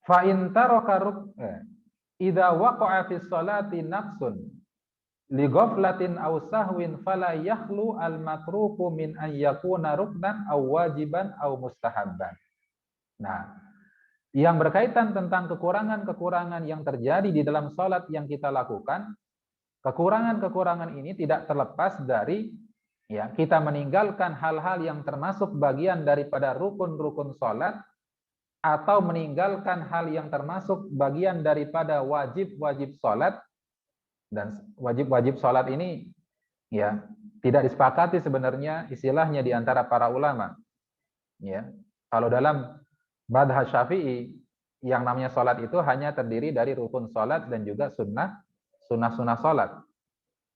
Fa in taraka idza waqa'a fi sholati naqsun li ghaflatin aw sahwin fala yakhlu al matruku min an yakuna ruknan aw wajiban aw mustahabban. Nah, yang berkaitan tentang kekurangan-kekurangan yang terjadi di dalam salat yang kita lakukan, kekurangan-kekurangan ini tidak terlepas dari ya, kita meninggalkan hal-hal yang termasuk bagian daripada rukun-rukun salat atau meninggalkan hal yang termasuk bagian daripada wajib-wajib salat. Dan wajib-wajib salat ini ya tidak disepakati sebenarnya istilahnya di antara para ulama. Ya. Kalau dalam madhab Syafi'i yang namanya salat itu hanya terdiri dari rukun salat dan juga sunnah salat.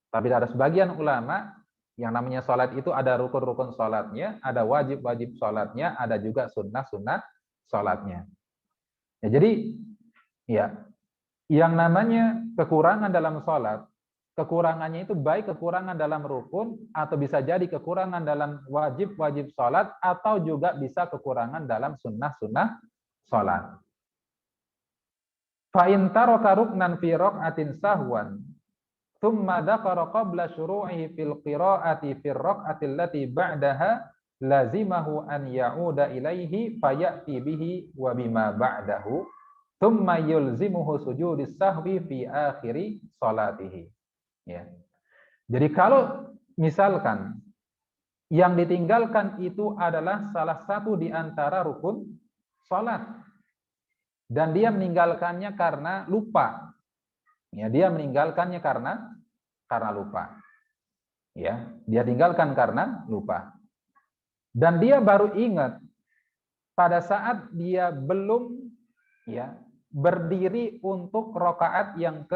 Tapi ada sebagian ulama yang namanya salat itu ada rukun-rukun salatnya, ada wajib-wajib salatnya, ada juga sunnah salatnya. Ya, jadi ya yang namanya kekurangan dalam salat, kekurangannya itu baik kekurangan dalam rukun atau bisa jadi kekurangan dalam wajib-wajib salat atau juga bisa kekurangan dalam sunnah salat. Fa in taraka ruknan fi raq'atin sahwan thumma dzakara qabla syuru'ihi fil qira'ati fi raq'ati allati ba'daha lazimahu an ya'uda ilaihi fayati bihi wa bima ba'dahu thumma yulzimuhu sujudis sahwi fi akhiri salatihi. Ya. Jadi kalau misalkan yang ditinggalkan itu adalah salah satu di antara rukun salat dan dia meninggalkannya karena lupa. Ya, dia meninggalkannya karena lupa. Ya, dia tinggalkan karena lupa. Dan dia baru ingat pada saat dia belum ya berdiri untuk rakaat yang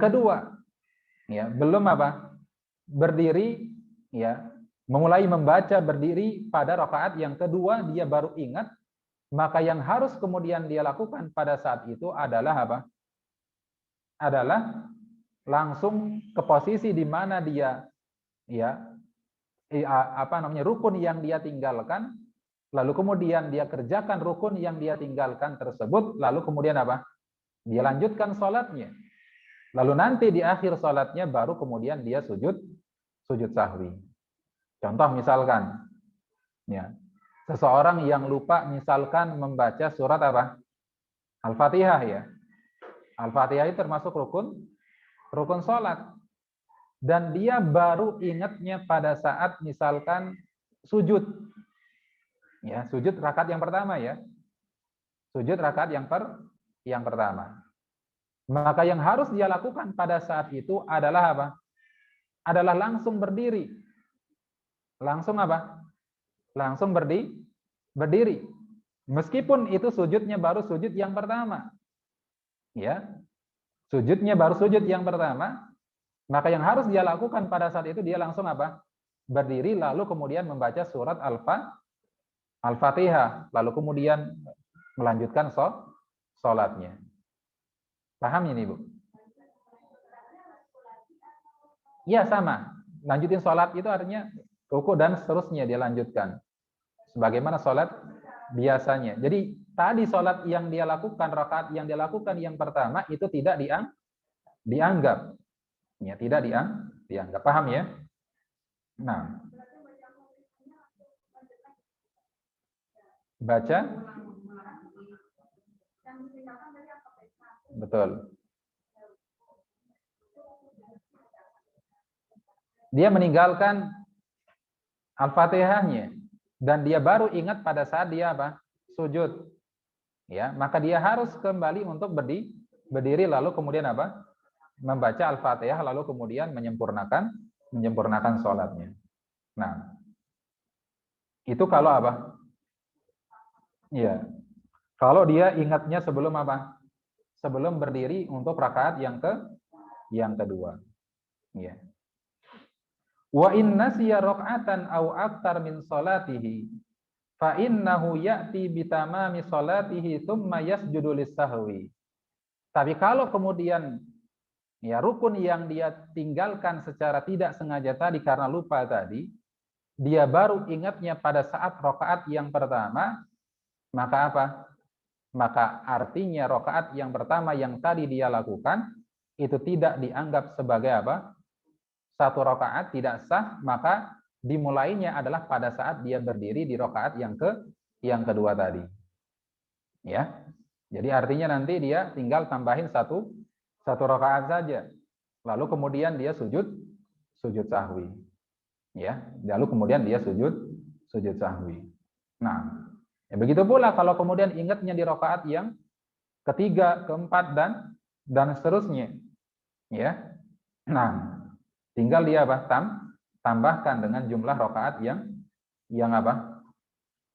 kedua. Ya, belum apa? Berdiri ya, memulai membaca berdiri pada rakaat yang kedua dia baru ingat, maka yang harus kemudian dia lakukan pada saat itu adalah apa? Adalah langsung ke posisi di mana dia ya rukun yang dia tinggalkan, lalu kemudian dia kerjakan rukun yang dia tinggalkan tersebut, lalu kemudian apa? Dia lanjutkan sholatnya. Lalu nanti di akhir sholatnya baru kemudian dia sujud sahwi. Contoh misalkan, ya, seseorang yang lupa misalkan membaca surat apa? Al-Fatihah ya. Al-Fatihah itu termasuk rukun sholat. Dan dia baru ingatnya pada saat misalkan sujud. Ya, sujud rakaat yang pertama ya. Sujud rakaat yang pertama. Maka yang harus dia lakukan pada saat itu adalah apa? Adalah langsung berdiri. Langsung apa? Langsung berdiri. Meskipun itu sujudnya baru sujud yang pertama. Ya. Sujudnya baru sujud yang pertama, maka yang harus dia lakukan pada saat itu dia langsung apa? Berdiri lalu kemudian membaca surat Al-Fatihah, lalu kemudian melanjutkan sholatnya. Paham ini, Bu? Ya, sama. Lanjutin sholat itu artinya ruku dan seterusnya dia lanjutkan. Sebagaimana sholat biasanya. Jadi tadi sholat yang dia lakukan, rakaat yang dia lakukan yang pertama itu tidak dianggap. Ya, tidak dianggap. Paham ya? Nah, baca betul. Dia meninggalkan Al-Fatihahnya dan dia baru ingat pada saat dia apa? Sujud. Ya, maka dia harus kembali untuk berdiri lalu kemudian apa? Membaca Al-Fatihah lalu kemudian menyempurnakan sholatnya. Nah, itu kalau apa? Iya. Kalau dia ingatnya sebelum apa? Sebelum berdiri untuk rakaat yang kedua. Iya. Wa in nasiya raq'atan aw aktar min salatihi fa innahu ya'ti bi tamami salatihi tsumma yasjudu lis-sahwi. Tapi kalau kemudian ya rukun yang dia tinggalkan secara tidak sengaja tadi karena lupa tadi, dia baru ingatnya pada saat rakaat yang pertama, maka apa? Maka artinya rakaat yang pertama yang tadi dia lakukan itu tidak dianggap sebagai apa? Satu rakaat, tidak sah, maka dimulainya adalah pada saat dia berdiri di rakaat yang kedua tadi. Ya. Jadi artinya nanti dia tinggal tambahin satu rakaat saja. Lalu kemudian dia sujud sahwi. Ya, lalu kemudian dia sujud sahwi. Nah, ya begitu pula kalau kemudian ingatnya di rakaat yang ketiga, keempat dan seterusnya. Ya. Nah, tinggal dia apa? Tambahkan dengan jumlah rakaat yang apa?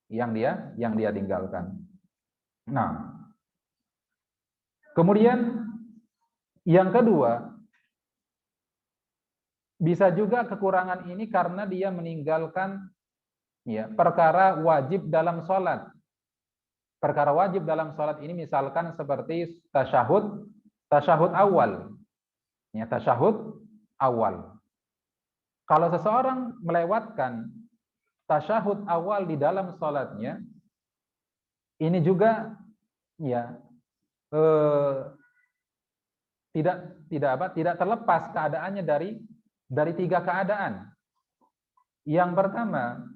Yang dia tinggalkan. Nah, kemudian yang kedua, bisa juga kekurangan ini karena dia meninggalkan ya perkara wajib dalam sholat. Perkara wajib dalam sholat ini misalkan seperti tasyahud awal. Ya, tasyahud awal. Kalau seseorang melewatkan tasyahud awal di dalam sholatnya, ini juga ya tidak terlepas keadaannya dari tiga keadaan. Yang pertama,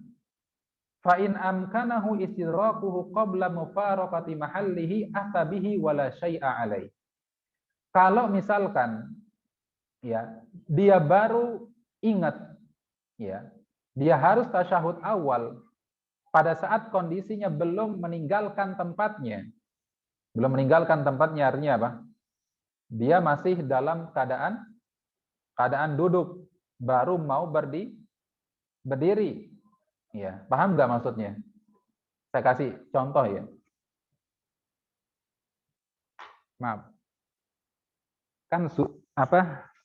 fa in amkanahu istidrakuhu qabla mufaraqati mahallihi atabihi wala syai'a alaih. Kalau misalkan ya dia baru ingat ya, dia harus tasyahud awal pada saat kondisinya belum meninggalkan tempatnya. Belum meninggalkan tempatnya artinya apa? Dia masih dalam keadaan duduk, baru mau berdiri. Ya, paham nggak maksudnya? Saya kasih contoh ya. Maaf. Kan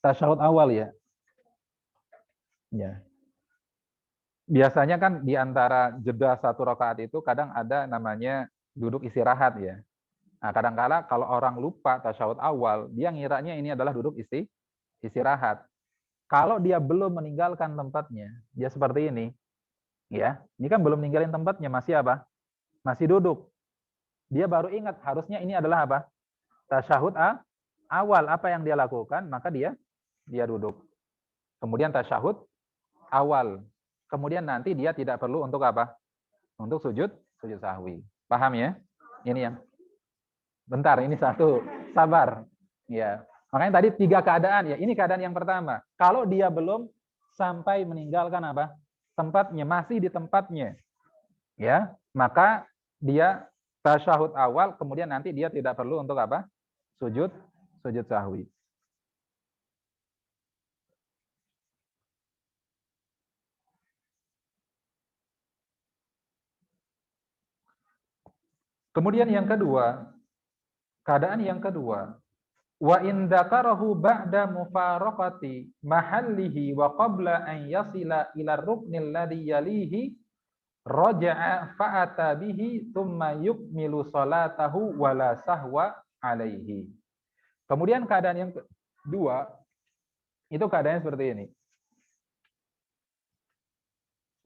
tasyahud awal ya. Ya. Biasanya kan di antara jeda satu rakaat itu kadang ada namanya duduk istirahat ya. Nah, kadang-kala kalau orang lupa tasyahud awal, dia ngiranya ini adalah duduk istirahat. Kalau dia belum meninggalkan tempatnya, dia seperti ini. Ya, ini kan belum meninggalin tempatnya, masih apa? Masih duduk. Dia baru ingat harusnya ini adalah apa? Tasyahud awal. Apa yang dia lakukan? Maka dia duduk. Kemudian tasyahud awal. Kemudian nanti dia tidak perlu untuk apa? Untuk sujud sahwi. Paham ya? Ini yang bentar, ini satu. Sabar. Ya. Makanya tadi tiga keadaan ya. Ini keadaan yang pertama. Kalau dia belum sampai meninggalkan apa? Tempatnya, masih di tempatnya. Ya, maka dia tasyahud awal, kemudian nanti dia tidak perlu untuk apa? Sujud sahwi. Kemudian yang kedua, keadaan yang kedua, wa in dzakarahu ba'da mufaraqati mahallihi wa qabla an yasila ila ruknil ladzi yalihi raja'a fa'ata bihi tsumma yukmilu salatahu wala sahwa alaihi. Kemudian keadaan yang kedua, itu keadaannya seperti ini.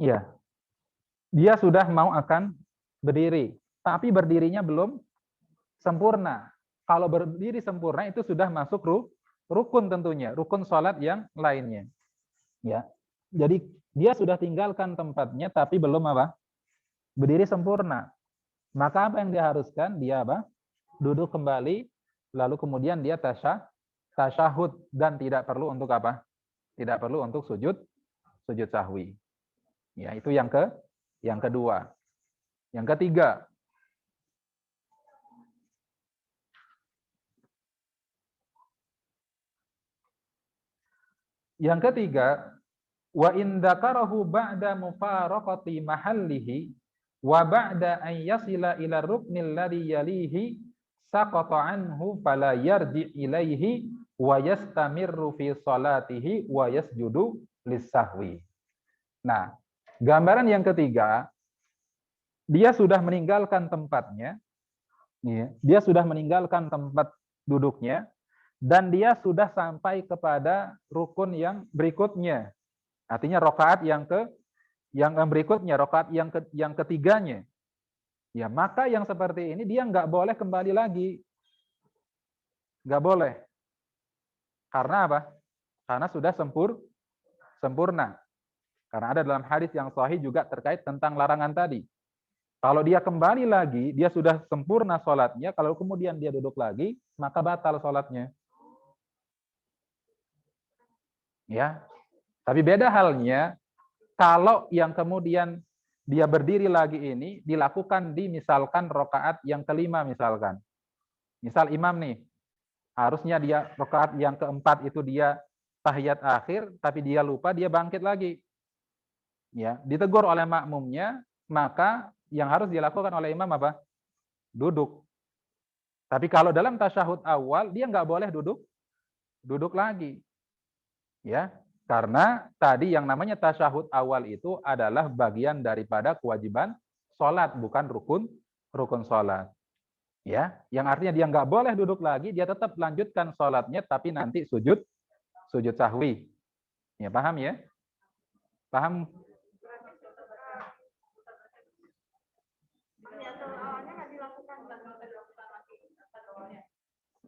Iya. Dia sudah mau akan berdiri, tapi berdirinya belum sempurna. Kalau berdiri sempurna itu sudah masuk rukun tentunya, rukun sholat yang lainnya. Ya, jadi dia sudah tinggalkan tempatnya tapi belum apa? Berdiri sempurna. Maka apa yang diharuskan? Dia apa? Duduk kembali, lalu kemudian dia tasyahud dan tidak perlu untuk apa? Tidak perlu untuk sujud sahwi. Ya, itu yang kedua. Yang ketiga, wa in dzakarahu ba'da mufaraqati mahallihi wa ba'da an yasila ila ruknil ladzi yalihi saqata anhu fala yarji ilaihi wa yastamirru fi salatihi wa yasjudu lis-sahwi. Nah, gambaran yang ketiga, dia sudah meninggalkan tempatnya, dia sudah meninggalkan tempat duduknya, dan dia sudah sampai kepada rukun yang berikutnya. Artinya rakaat yang berikutnya, rakaat yang ketiganya. Ya, maka yang seperti ini dia nggak boleh kembali lagi. Nggak boleh. Karena apa? Karena sudah sempurna. Karena ada dalam hadis yang sahih juga terkait tentang larangan tadi. Kalau dia kembali lagi, dia sudah sempurna sholatnya, kalau kemudian dia duduk lagi, maka batal sholatnya. Ya, tapi beda halnya kalau yang kemudian dia berdiri lagi ini dilakukan di misalkan rakaat yang kelima misalkan. Misal imam nih, harusnya dia rakaat yang keempat itu dia tahiyat akhir, tapi dia lupa, dia bangkit lagi. Ya, ditegur oleh makmumnya, maka yang harus dilakukan oleh imam apa? Duduk. Tapi kalau dalam tasyahud awal dia nggak boleh duduk lagi. Ya, karena tadi yang namanya tasyahud awal itu adalah bagian daripada kewajiban sholat, bukan rukun sholat. Ya, yang artinya dia nggak boleh duduk lagi, dia tetap lanjutkan sholatnya, tapi nanti sujud sahwi. Ya, paham ya? Paham?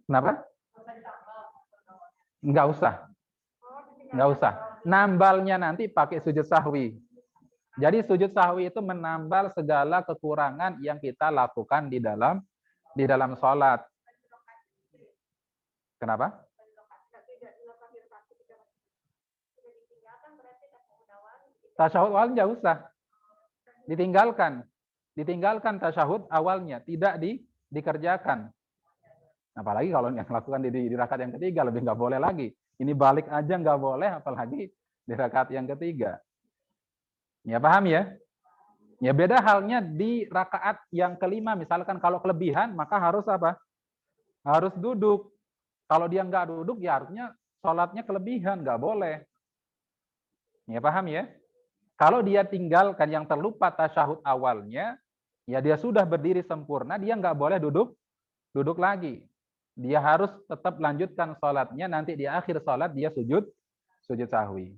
Kenapa? Nggak usah. Nggak usah. Nambalnya nanti pakai sujud sahwi. Jadi sujud sahwi itu menambal segala kekurangan yang kita lakukan di dalam sholat. Kenapa? Tasyahud awal nggak usah. Ditinggalkan tasyahud awalnya, tidak dikerjakan. Apalagi kalau yang lakukan di rakaat yang ketiga, lebih nggak boleh lagi. Ini balik aja nggak boleh, apalagi di rakaat yang ketiga. Ya, paham ya? Ya, beda halnya di rakaat yang kelima, misalkan kalau kelebihan, maka harus apa? Harus duduk. Kalau dia nggak duduk, ya artinya sholatnya kelebihan, nggak boleh. Ya, paham ya? Kalau dia tinggalkan yang terlupa tasyahud awalnya, ya dia sudah berdiri sempurna, dia nggak boleh duduk lagi. Dia harus tetap lanjutkan sholatnya, nanti di akhir sholat dia sujud sahwi.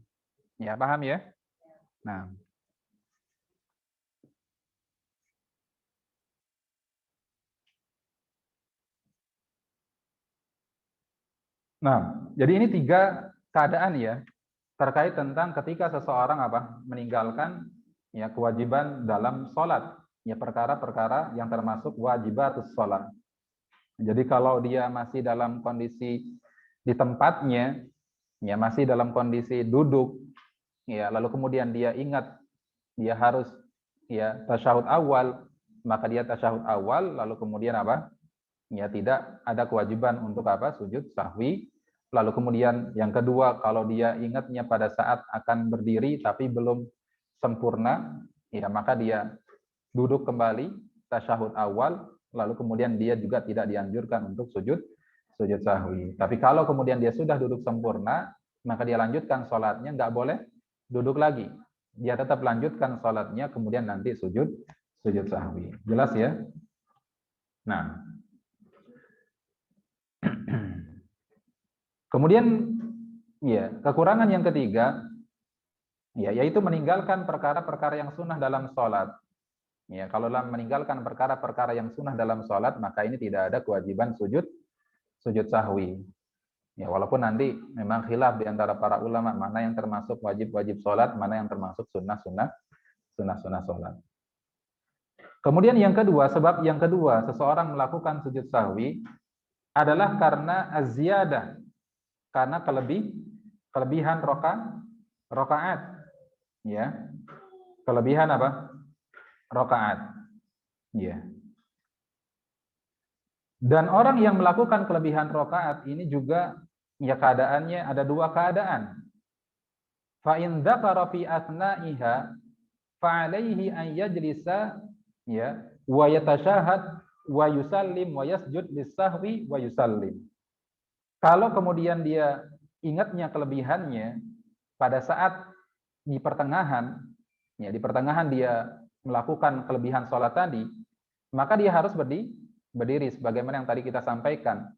Ya, paham ya? Nah, jadi ini 3 keadaan ya, terkait tentang ketika seseorang meninggalkan ya kewajiban dalam sholat, ya perkara-perkara yang termasuk wajibatus sholat. Jadi kalau dia masih dalam kondisi di tempatnya, ya masih dalam kondisi duduk, ya lalu kemudian dia ingat dia harus ya tasyahud awal, maka dia tasyahud awal, lalu kemudian ya tidak ada kewajiban untuk sujud sahwi. Lalu kemudian yang kedua, kalau dia ingatnya pada saat akan berdiri tapi belum sempurna, ya maka dia duduk kembali tasyahud awal, lalu kemudian dia juga tidak dianjurkan untuk sujud sahwi. Tapi kalau kemudian dia sudah duduk sempurna, maka dia lanjutkan sholatnya, nggak boleh duduk lagi. Dia tetap lanjutkan sholatnya, kemudian nanti sujud sahwi. Jelas ya? Nah, kemudian ya kekurangan yang ketiga, ya yaitu meninggalkan perkara-perkara yang sunnah dalam sholat. Ya, kalau meninggalkan perkara-perkara yang sunnah dalam sholat, maka ini tidak ada kewajiban sujud sahwi. Ya, walaupun nanti memang khilaf di antara para ulama mana yang termasuk wajib-wajib sholat, mana yang termasuk sunnah-sunnah sholat. Kemudian yang kedua, sebab yang kedua seseorang melakukan sujud sahwi adalah karena az-ziyadah, karena kelebihan rakaat, ya. Kelebihan apa? Rakaat. Ya. Dan orang yang melakukan kelebihan rakaat ini juga ya keadaannya ada dua keadaan. Fa in dzakara fi asna'iha fa alaihi an yajlisa ya wa yatashahhad wa yusallim wa yasjud lis-sahwi wa yusallim. Kalau kemudian dia ingatnya kelebihannya pada saat di pertengahan, ya di pertengahan dia melakukan kelebihan sholat tadi, maka dia harus berdiri sebagaimana yang tadi kita sampaikan.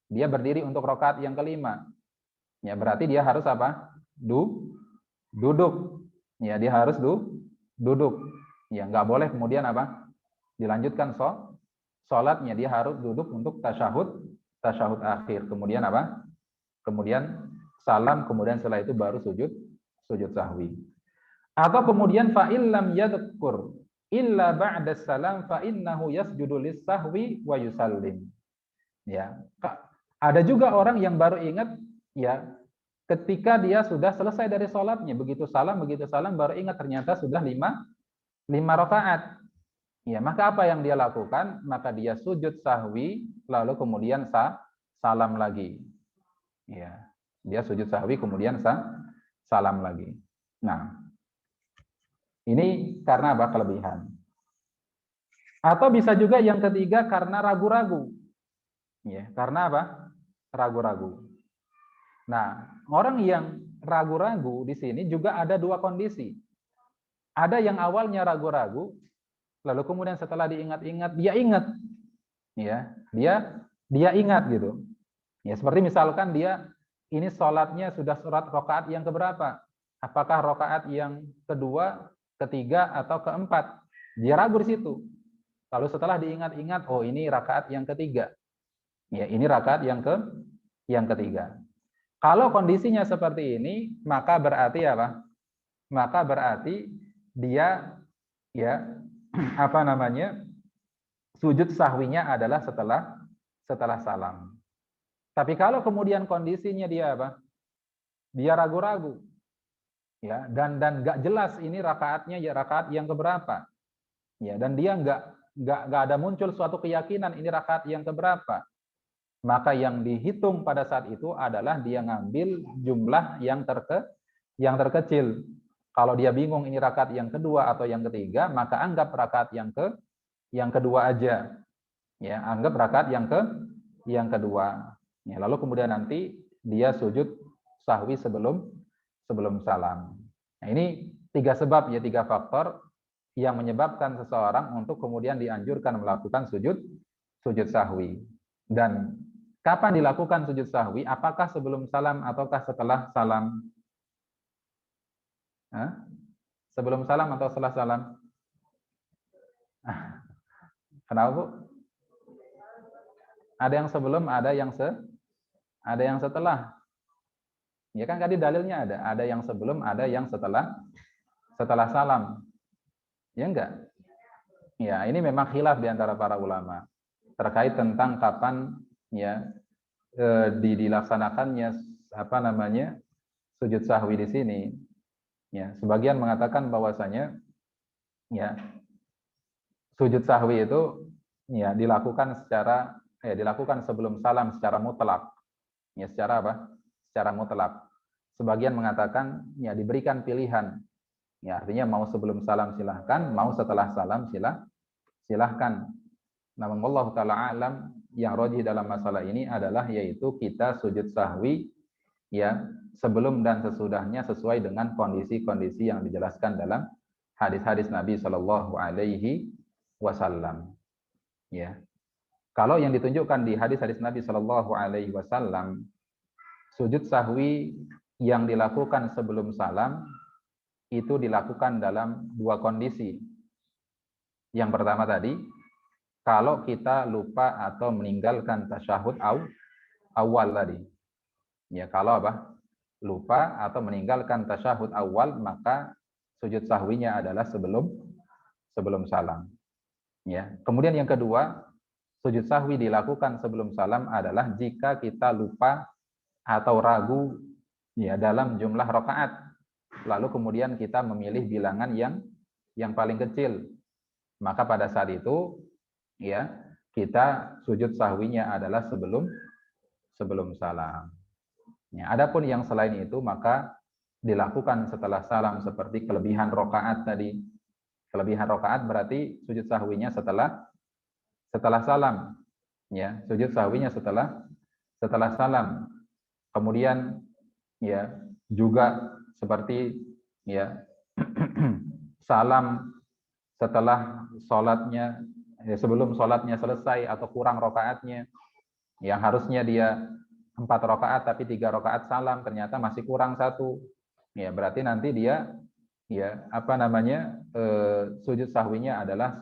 Dia berdiri untuk rakaat yang kelima. Ya, berarti dia harus apa? Duduk. Ya, dia harus duduk. Ya, nggak boleh kemudian apa? Dilanjutkan sholatnya, dia harus duduk untuk tasyahud akhir. Kemudian apa? Kemudian salam, kemudian setelah itu baru sujud sahwi. Atau kemudian fa'il lam yadhkur illa ba'da salam fa innahu yasjudu lis-sahwi wa yusallim. Ya. Ada juga orang yang baru ingat ya ketika dia sudah selesai dari sholatnya, begitu salam baru ingat ternyata sudah 5 rakaat. Ya, maka apa yang dia lakukan? Maka dia sujud sahwi lalu kemudian salam lagi. Ya. Dia sujud sahwi kemudian salam lagi. Nah, ini karena apa? Kelebihan. Atau bisa juga yang ketiga karena ragu-ragu. Ya, karena apa? Ragu-ragu. Nah, orang yang ragu-ragu di sini juga ada dua kondisi. Ada yang awalnya ragu-ragu, lalu kemudian setelah diingat-ingat dia ingat. Ya, dia ingat gitu. Ya, seperti misalkan dia ini sholatnya sudah surat rakaat yang keberapa? Apakah rakaat yang kedua, ketiga, atau keempat? Dia ragu di situ. Lalu setelah diingat-ingat, oh ini rakaat yang ketiga. Ya, ini rakaat yang ketiga. Kalau kondisinya seperti ini, maka berarti apa? Maka berarti dia ya apa namanya? Sujud sahwinya adalah setelah salam. Tapi kalau kemudian kondisinya dia apa? Dia ragu-ragu. Ya, dan enggak jelas ini rakaatnya ya rakaat yang keberapa. Ya, dan dia enggak ada muncul suatu keyakinan ini rakaat yang keberapa. Maka yang dihitung pada saat itu adalah dia ngambil jumlah yang terkecil. Kalau dia bingung ini rakaat yang kedua atau yang ketiga, maka anggap rakaat yang kedua aja. Ya, anggap rakaat yang kedua. Ya, lalu kemudian nanti dia sujud sahwi sebelum salam. Nah, ini 3 sebab ya, 3 faktor yang menyebabkan seseorang untuk kemudian dianjurkan melakukan sujud sahwi. Dan kapan dilakukan sujud sahwi? Apakah sebelum salam ataukah setelah salam? Hah? Sebelum salam atau setelah salam? Kenapa, Bu? Ada yang sebelum, ada yang setelah. Ya kan tadi dalilnya ada yang sebelum, ada yang setelah salam. Ya enggak? Ya, ini memang khilaf di antara para ulama terkait tentang kapan ya dilaksanakannya apa namanya sujud sahwi di sini. Ya, sebagian mengatakan bahwasanya ya sujud sahwi itu ya dilakukan sebelum salam secara mutlak. Ya, secara apa? Secara mutlak. Sebagian mengatakan ya diberikan pilihan. Ya, artinya mau sebelum salam silahkan, mau setelah salam silahkan. Namun Allah taala alam, yang rajih dalam masalah ini adalah yaitu kita sujud sahwi ya sebelum dan sesudahnya sesuai dengan kondisi-kondisi yang dijelaskan dalam hadis-hadis Nabi Shallallahu alaihi wasallam. Ya. Kalau yang ditunjukkan di hadis-hadis Nabi Shallallahu alaihi wasallam, sujud sahwi yang dilakukan sebelum salam itu dilakukan dalam 2 kondisi. Yang pertama tadi, kalau kita lupa atau meninggalkan tasyahud awal tadi. Ya, kalau apa? Lupa atau meninggalkan tasyahud awal, maka sujud sahwinya adalah sebelum salam. Ya. Kemudian yang kedua, sujud sahwi dilakukan sebelum salam adalah jika kita lupa atau ragu ya dalam jumlah rakaat. Lalu kemudian kita memilih bilangan yang paling kecil. Maka pada saat itu ya kita sujud sahwinya adalah sebelum salam. Ya, adapun yang selain itu maka dilakukan setelah salam seperti kelebihan rakaat tadi. Kelebihan rakaat berarti sujud sahwinya setelah salam. Ya, sujud sahwinya setelah salam. Kemudian ya juga seperti ya salam setelah sholatnya ya, sebelum sholatnya selesai atau kurang rokaatnya yang harusnya dia 4 rakaat tapi 3 rakaat salam ternyata masih kurang satu ya berarti nanti dia ya apa namanya sujud sahwinya adalah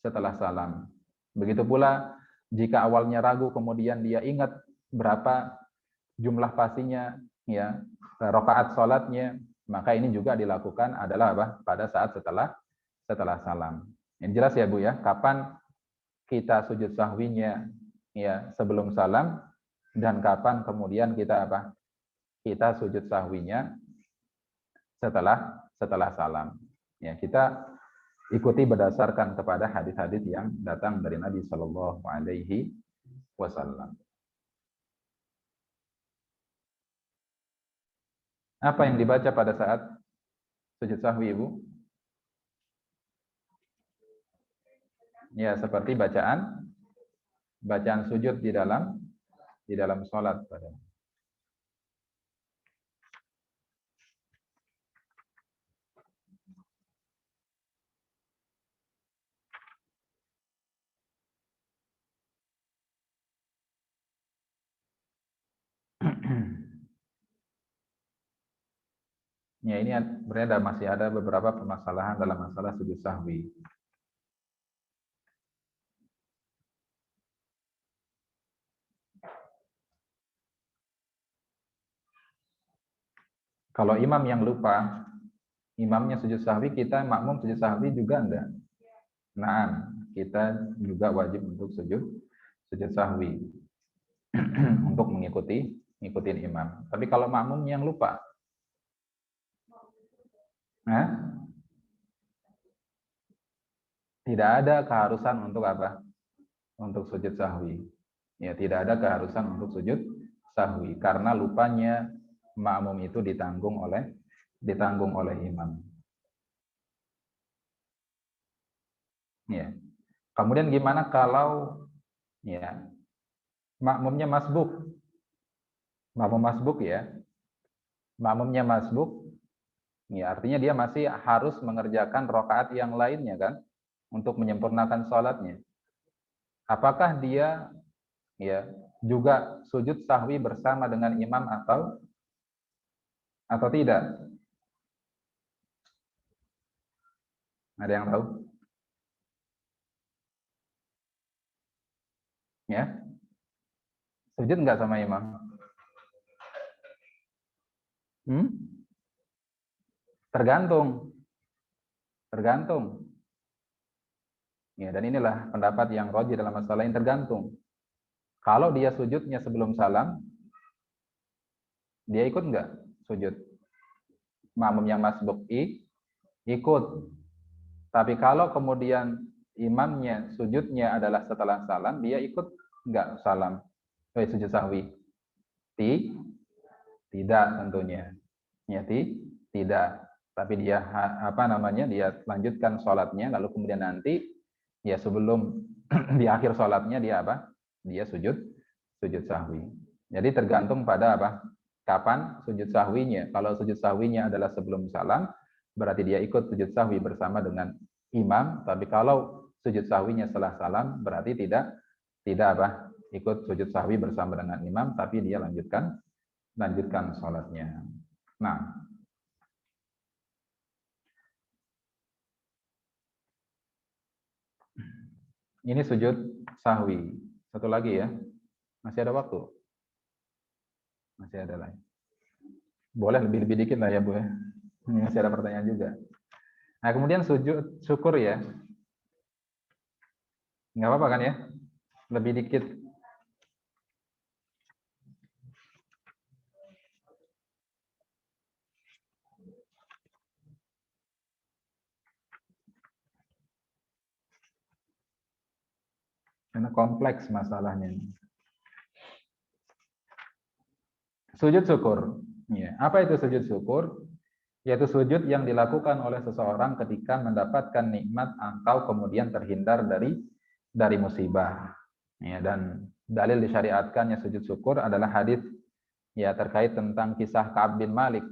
setelah salam. Begitu pula jika awalnya ragu kemudian dia ingat berapa jumlah pastinya ya rakaat sholatnya maka ini juga dilakukan adalah apa pada saat setelah salam. Yang jelas ya Bu ya, kapan kita sujud sahwinya ya sebelum salam dan kapan kemudian kita apa? Kita sujud sahwinya setelah salam. Ya, kita ikuti berdasarkan kepada hadis-hadis yang datang dari Nabi Shallallahu alaihi wasallam. Apa yang dibaca pada saat sujud sahwi, Ibu? Ya, seperti bacaan sujud di dalam sholat pada. Ya, ini sebenarnya masih ada beberapa permasalahan dalam masalah sujud sahwi. Kalau imam yang lupa, imamnya sujud sahwi, kita makmum sujud sahwi juga enggak? Nah, kita juga wajib untuk sujud sahwi untuk ngikutin imam. Tapi kalau makmum yang lupa, nah, tidak ada keharusan untuk apa? Untuk sujud sahwi. Ya, tidak ada keharusan untuk sujud sahwi karena lupanya makmum itu ditanggung oleh imam. Ya. Kemudian gimana kalau ya makmumnya masbuk? Makmum masbuk ya. Makmumnya masbuk ya artinya dia masih harus mengerjakan rakaat yang lainnya kan untuk menyempurnakan sholatnya. Apakah dia ya juga sujud sahwi bersama dengan imam atau tidak? Ada yang tahu? Ya, sujud nggak sama imam? Hmm? Tergantung, tergantung. Ya, dan inilah pendapat yang rajih dalam masalah yang tergantung. Kalau dia sujudnya sebelum salam, dia ikut nggak sujud? Makmum yang masbuk ikut. Tapi kalau kemudian imamnya sujudnya adalah setelah salam, dia ikut nggak salam? Sujud sahwi? Tidak tentunya. Ya, tidak. Tapi dia apa namanya? Dia lanjutkan sholatnya, lalu kemudian nanti ya sebelum di akhir sholatnya dia apa? Dia sujud sahwi. Jadi tergantung pada apa? Kapan sujud sahwinya. Kalau sujud sahwinya adalah sebelum salam, berarti dia ikut sujud sahwi bersama dengan imam. Tapi kalau sujud sahwinya setelah salam, berarti tidak apa? Ikut sujud sahwi bersama dengan imam, tapi dia lanjutkan sholatnya. Nah, ini sujud sahwi. Satu lagi ya, masih ada waktu. Masih ada lagi. Boleh lebih dikit lah ya Bu ya. Masih ada pertanyaan juga. Nah kemudian sujud syukur ya. Nggak apa-apa kan ya? Lebih dikit. Karena kompleks masalahnya. Sujud syukur. Ya. Apa itu sujud syukur? Yaitu sujud yang dilakukan oleh seseorang ketika mendapatkan nikmat atau kemudian terhindar dari musibah. Ya, dan dalil disyariatkannya sujud syukur adalah hadis ya terkait tentang kisah Ka'ab bin Malik.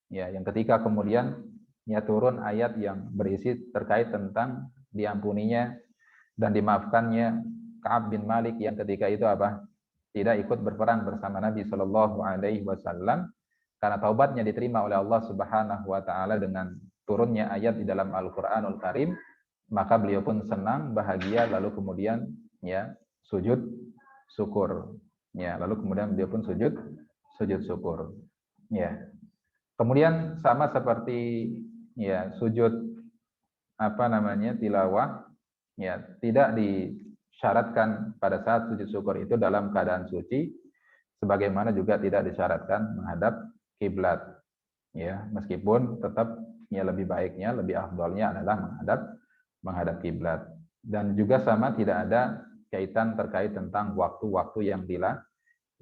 Ya, yang ketika kemudian ya turun ayat yang berisi terkait tentang diampuninya dan dimaafkannya Ka'ab bin Malik yang ketika itu apa? Tidak ikut berperang bersama Nabi Shallallahu Alaihi Wasallam karena taubatnya diterima oleh Allah Subhanahu Wa Taala dengan turunnya ayat di dalam Al-Quranul Karim, maka beliau pun senang, bahagia, lalu kemudian ya sujud syukur, ya lalu kemudian beliau pun sujud syukur, ya. Kemudian sama seperti ya sujud apa namanya tilawah, ya tidak disyaratkan pada saat sujud syukur itu dalam keadaan suci, sebagaimana juga tidak disyaratkan menghadap kiblat. Ya, meskipun tetap ya lebih baiknya, lebih afdalnya adalah menghadap kiblat. Dan juga sama tidak ada kaitan terkait tentang waktu-waktu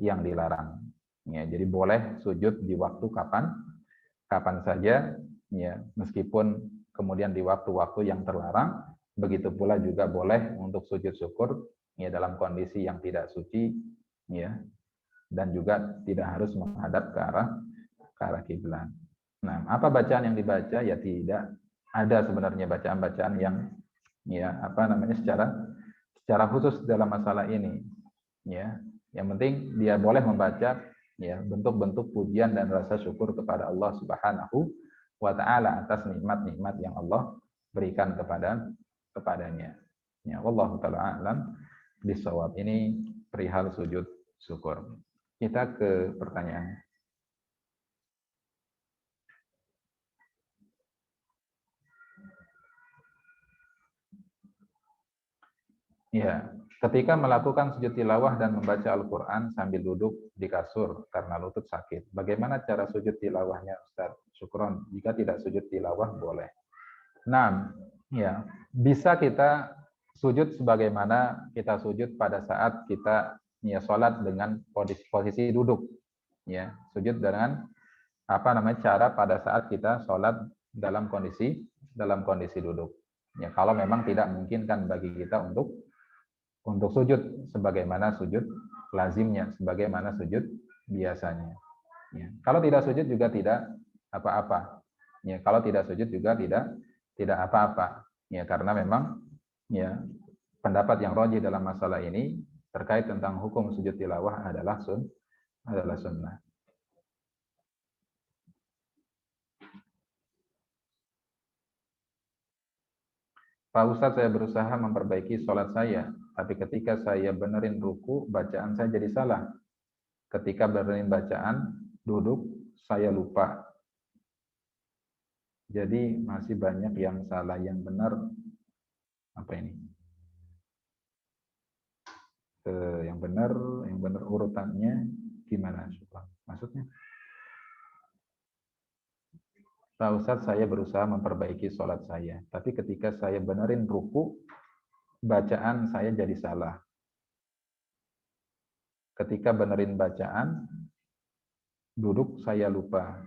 yang dilarang. Ya, jadi boleh sujud di waktu kapan saja, ya meskipun kemudian di waktu-waktu yang terlarang. Begitu pula juga boleh untuk sujud syukur ya dalam kondisi yang tidak suci, ya, dan juga tidak harus menghadap ke arah kiblat. Nah, apa bacaan yang dibaca? Ya tidak ada sebenarnya bacaan-bacaan yang ya apa namanya secara khusus dalam masalah ini. Ya, yang penting dia boleh membaca ya bentuk-bentuk pujian dan rasa syukur kepada Allah Subhanahu wa taala atas nikmat-nikmat yang Allah berikan kepadanya. Ya, wallahu taala alam bisawab. Ini perihal sujud syukur. Kita ke pertanyaan. Ya, ketika melakukan sujud tilawah dan membaca Al-Quran sambil duduk di kasur karena lutut sakit, bagaimana cara sujud tilawahnya, Ustaz? Syukron. Jika tidak sujud tilawah, boleh. Nah, ya, bisa kita sujud sebagaimana kita sujud pada saat kita ya sholat dengan posisi duduk. Ya, sujud dengan apa namanya cara pada saat kita sholat dalam kondisi duduk. Ya, kalau memang tidak memungkinkan bagi kita untuk sujud sebagaimana sujud lazimnya, sebagaimana sujud biasanya. Ya. Kalau tidak sujud juga tidak apa-apa. Ya, kalau tidak sujud juga tidak apa-apa. Ya, karena memang ya pendapat yang rajih dalam masalah ini terkait tentang hukum sujud tilawah adalah sunnah. Pak Ustadz, saya berusaha memperbaiki sholat saya, tapi ketika saya benerin ruku, bacaan saya jadi salah. Ketika benerin bacaan, duduk, saya lupa. Jadi masih banyak yang salah, yang benar. Apa ini? Yang benar urutannya gimana? Maksudnya? Pak Ustadz, saya berusaha memperbaiki sholat saya, tapi ketika saya benerin ruku, bacaan saya jadi salah. Ketika benerin bacaan, duduk saya lupa.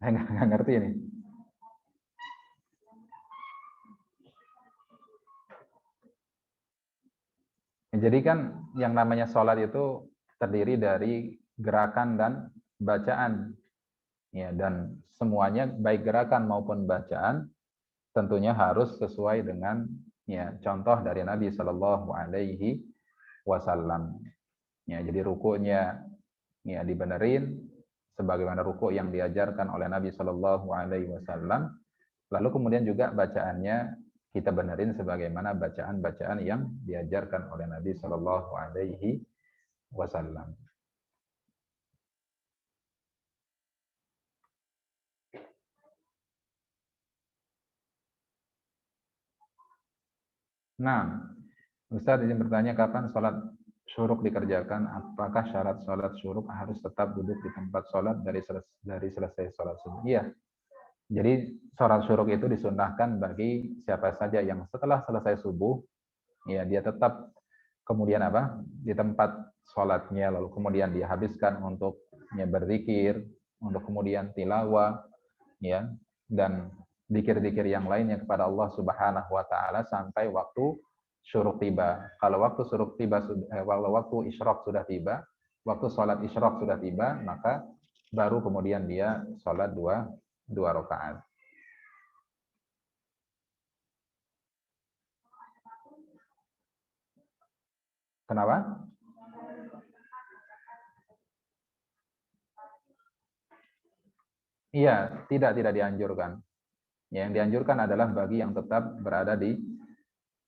Saya nggak ngerti ini. Jadi kan yang namanya sholat itu terdiri dari gerakan dan bacaan. Ya, dan semuanya baik gerakan maupun bacaan tentunya harus sesuai dengan ya contoh dari Nabi Shallallahu Alaihi Wasallam. Ya, jadi rukunya ya dibenerin sebagaimana ruku yang diajarkan oleh Nabi Shallallahu Alaihi Wasallam. Lalu kemudian juga bacaannya kita benerin sebagaimana bacaan-bacaan yang diajarkan oleh Nabi Shallallahu Alaihi wasallam. Nah, Ustaz izin bertanya, kapan sholat syuruk dikerjakan? Apakah syarat sholat syuruk harus tetap duduk di tempat sholat dari selesai sholat subuh? Iya. Jadi sholat syuruk itu disunnahkan bagi siapa saja yang setelah selesai subuh, ya dia tetap kemudian apa di tempat sholatnya, lalu kemudian dia habiskan untuk berzikir, untuk kemudian tilawah, ya, dan zikir-zikir yang lainnya kepada Allah Subhanahu wa taala sampai waktu syuruk tiba. Kalau waktu syuruk tiba, kalau waktu isyraq sudah tiba, waktu sholat isyraq sudah tiba, maka baru kemudian dia sholat dua rakaat. Kenapa? Iya, tidak dianjurkan. Yang dianjurkan adalah bagi yang tetap berada di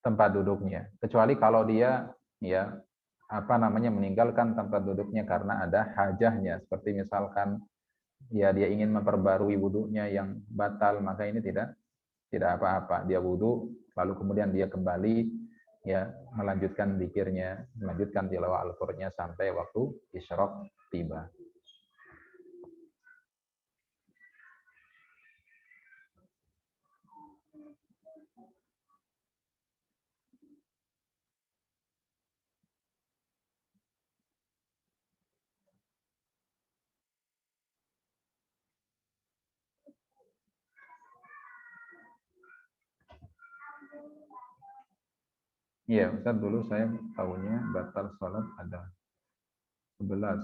tempat duduknya. Kecuali kalau dia ya meninggalkan tempat duduknya karena ada hajahnya, seperti misalkan ya dia ingin memperbarui wudhunya yang batal, maka ini tidak apa-apa. Dia wudhu lalu kemudian dia kembali ya melanjutkan zikirnya, melanjutkan tilawah Al-Qur'annya sampai waktu isyraq tiba. Iya, Ustaz, dulu saya tahunya batal sholat ada 11.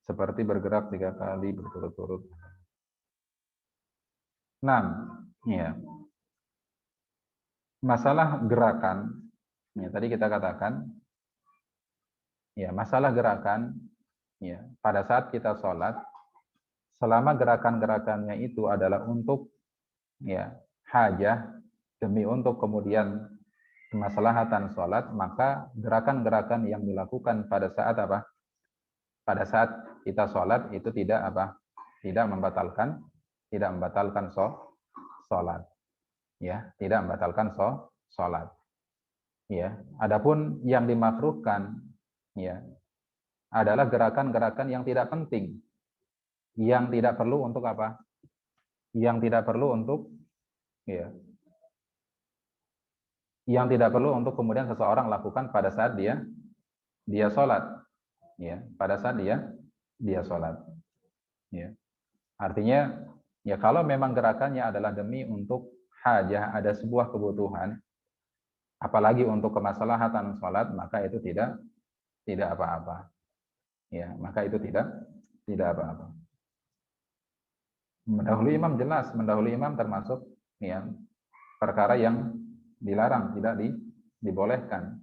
Seperti bergerak 3 kali berturut-turut. 6. Ya. Masalah gerakan, ya tadi kita katakan, ya masalah gerakan, ya pada saat kita sholat, selama gerakan-gerakannya itu adalah untuk ya hajah demi untuk kemudian kemaslahatan sholat, maka gerakan-gerakan yang dilakukan pada saat apa? Pada saat kita sholat itu tidak apa? Tidak membatalkan, sholat, ya, tidak membatalkan sholat. Ya, adapun yang dimakruhkan, ya, adalah gerakan-gerakan yang tidak penting, yang tidak perlu untuk apa? Yang tidak perlu untuk, ya, yang tidak perlu untuk kemudian seseorang lakukan pada saat dia sholat, ya, pada saat dia sholat, ya. Artinya, ya kalau memang gerakannya adalah demi untuk hajah, ada sebuah kebutuhan, apalagi untuk kemaslahatan sholat, maka itu tidak apa-apa, ya, maka itu tidak apa-apa. Mendahului imam jelas, mendahului imam termasuk ya perkara yang dilarang, tidak dibolehkan.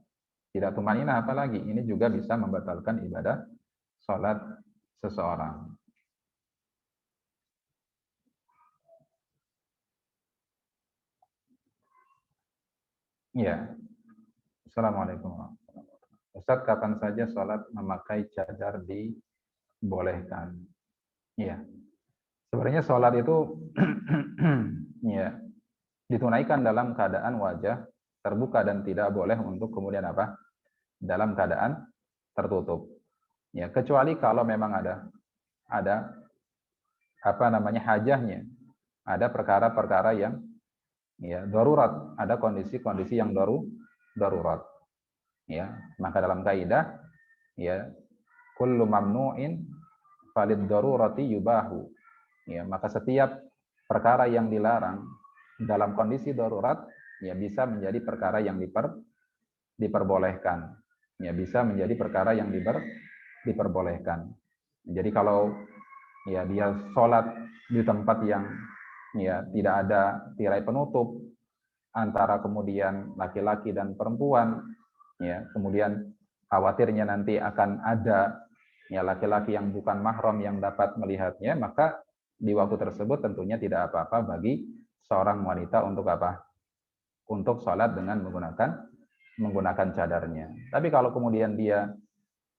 Tidak tumanina apalagi, ini juga bisa membatalkan ibadah sholat seseorang. Ya. Assalamualaikum warahmatullahi wabarakatuh. Ustaz, kapan saja sholat memakai cadar dibolehkan? Ya. Sebenarnya sholat itu ya ditunaikan dalam keadaan wajah terbuka dan tidak boleh untuk kemudian apa? Dalam keadaan tertutup. Ya, kecuali kalau memang ada hajahnya. Ada perkara-perkara yang ya darurat, ada kondisi-kondisi yang darurat. Ya, maka dalam kaidah ya kullu mamnu'in falid darurati yubahu. Ya, maka setiap perkara yang dilarang dalam kondisi darurat ya bisa menjadi perkara yang diperbolehkan. Ya, bisa menjadi perkara yang diperbolehkan. Jadi kalau ya dia sholat di tempat yang ya tidak ada tirai penutup antara kemudian laki-laki dan perempuan, ya kemudian khawatirnya nanti akan ada ya laki-laki yang bukan mahram yang dapat melihatnya, maka di waktu tersebut tentunya tidak apa-apa bagi seorang wanita untuk apa? Untuk sholat dengan menggunakan cadarnya. Tapi kalau kemudian dia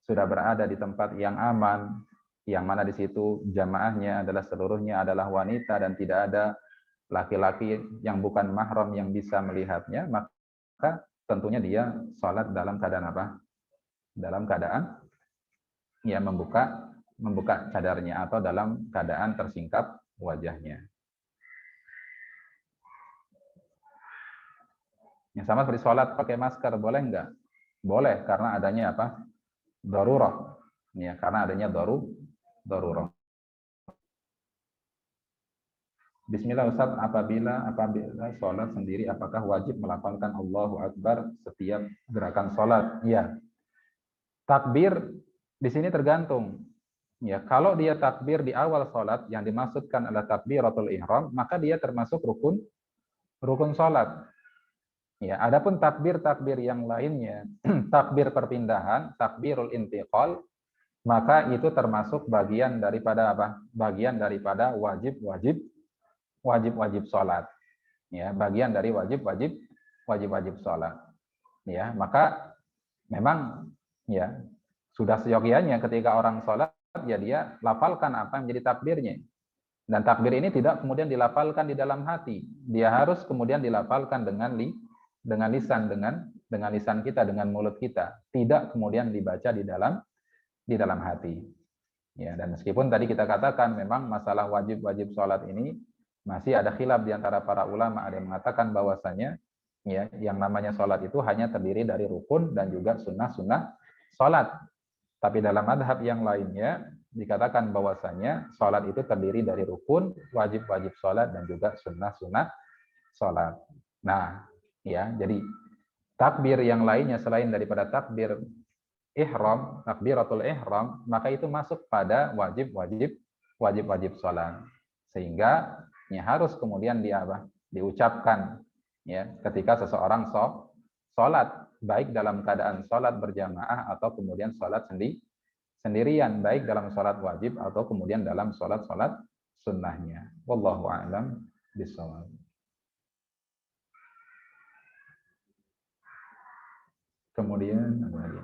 sudah berada di tempat yang aman, yang mana di situ jamaahnya adalah seluruhnya adalah wanita dan tidak ada laki-laki yang bukan mahram yang bisa melihatnya, maka tentunya dia sholat dalam keadaan apa? Dalam keadaan ya membuka cadarnya atau dalam keadaan tersingkap wajahnya. Yang sama seperti sholat pakai masker, boleh enggak? Boleh, karena adanya apa? Darurah. Ya, karena adanya darurah. Bismillah Ustaz, apabila sholat sendiri, apakah wajib melafalkan Allahu Akbar setiap gerakan sholat? Ya, takbir di sini tergantung. Ya, kalau dia takbir di awal sholat, yang dimaksudkan adalah takbiratul ihram, maka dia termasuk rukun sholat. Ya, adapun takbir-takbir yang lainnya, takbir perpindahan, takbirul intiqal, maka itu termasuk bagian daripada apa? Bagian daripada wajib-wajib sholat. Ya, bagian dari wajib-wajib sholat. Ya, maka memang ya sudah seyogianya ketika orang sholat ya dia lafalkan apa yang menjadi takbirnya. Dan takbir ini tidak kemudian dilafalkan di dalam hati. Dia harus kemudian dilafalkan dengan lisan kita, dengan mulut kita, tidak kemudian dibaca di dalam hati. Ya, dan meskipun tadi kita katakan memang masalah wajib-wajib sholat ini masih ada khilaf di antara para ulama, ada yang mengatakan bahwasanya ya yang namanya sholat itu hanya terdiri dari rukun dan juga sunnah-sunnah sholat. Tapi dalam madhab yang lainnya dikatakan bahwasanya sholat itu terdiri dari rukun, wajib-wajib sholat dan juga sunnah-sunnah sholat. Nah, ya, jadi takbir yang lainnya selain daripada takbir ihram, takbiratul ihram, maka itu masuk pada wajib-wajib sholat. Sehingga ya harus kemudian diucapkan ya ketika seseorang sholat, baik dalam keadaan sholat berjamaah atau kemudian sholat sendirian, baik dalam sholat wajib atau kemudian dalam sholat sunnahnya. Wallahu a'lam bishawab. Kemudian apa lagi?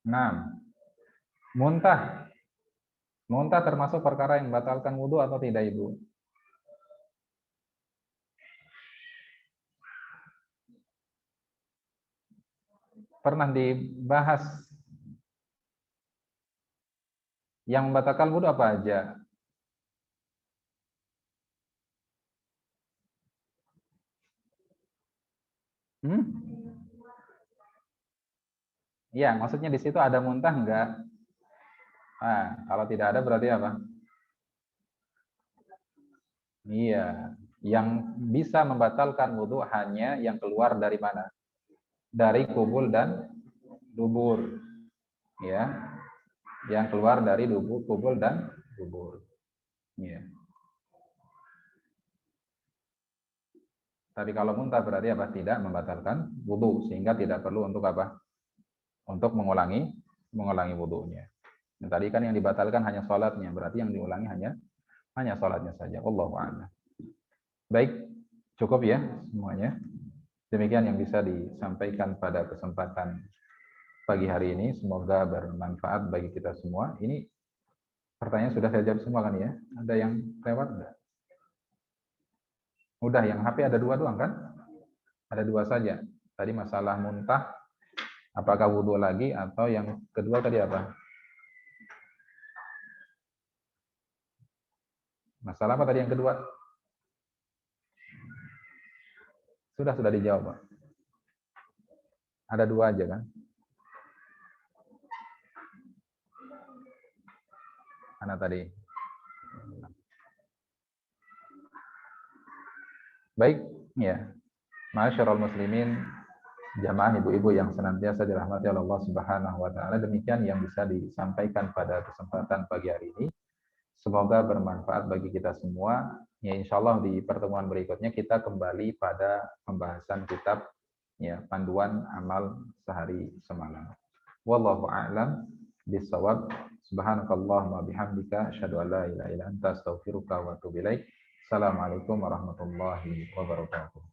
Nah, muntah. Muntah termasuk perkara yang membatalkan wudhu atau tidak, Ibu? Pernah dibahas yang membatalkan wudhu apa aja? Iya, maksudnya di situ ada muntah enggak? Nah, kalau tidak ada berarti apa? Iya, yang bisa membatalkan wudhu hanya yang keluar dari mana? Dari kubul dan dubur. Ya, yang keluar dari kubul dan dubur. Ya. Tapi kalau muntah berarti apa? Tidak membatalkan wudhu, sehingga tidak perlu untuk apa? Untuk mengulangi wudhunya. Nah, tadi kan yang dibatalkan hanya sholatnya, berarti yang diulangi hanya sholatnya saja. Wallahu a'lam. Baik, cukup ya semuanya. Demikian yang bisa disampaikan pada kesempatan pagi hari ini. Semoga bermanfaat bagi kita semua. Ini pertanyaan sudah saya jawab semua kan ya? Ada yang lewat enggak? Udah, yang HP ada 2 doang kan? Ada 2 saja. Tadi masalah muntah, apakah wudhu lagi, atau yang kedua tadi apa? Masalah apa tadi yang kedua? Sudah dijawab, Pak. Ada dua aja kan? Mana tadi? Baik, ya. Masyarul muslimin, jamaah ibu-ibu yang senantiasa dirahmati oleh Allah Subhanahu wa taala, demikian yang bisa disampaikan pada kesempatan pagi hari ini. Semoga bermanfaat bagi kita semua. Ya, insya Allah di pertemuan berikutnya kita kembali pada pembahasan kitab ya panduan amal sehari semalam. Wallahu a'lam bishawab. Subhanakallahumma bihamdika asyhadu an la ilaha illa anta astaghfiruka wa atubu ilaik. Assalamualaikum warahmatullahi wabarakatuh.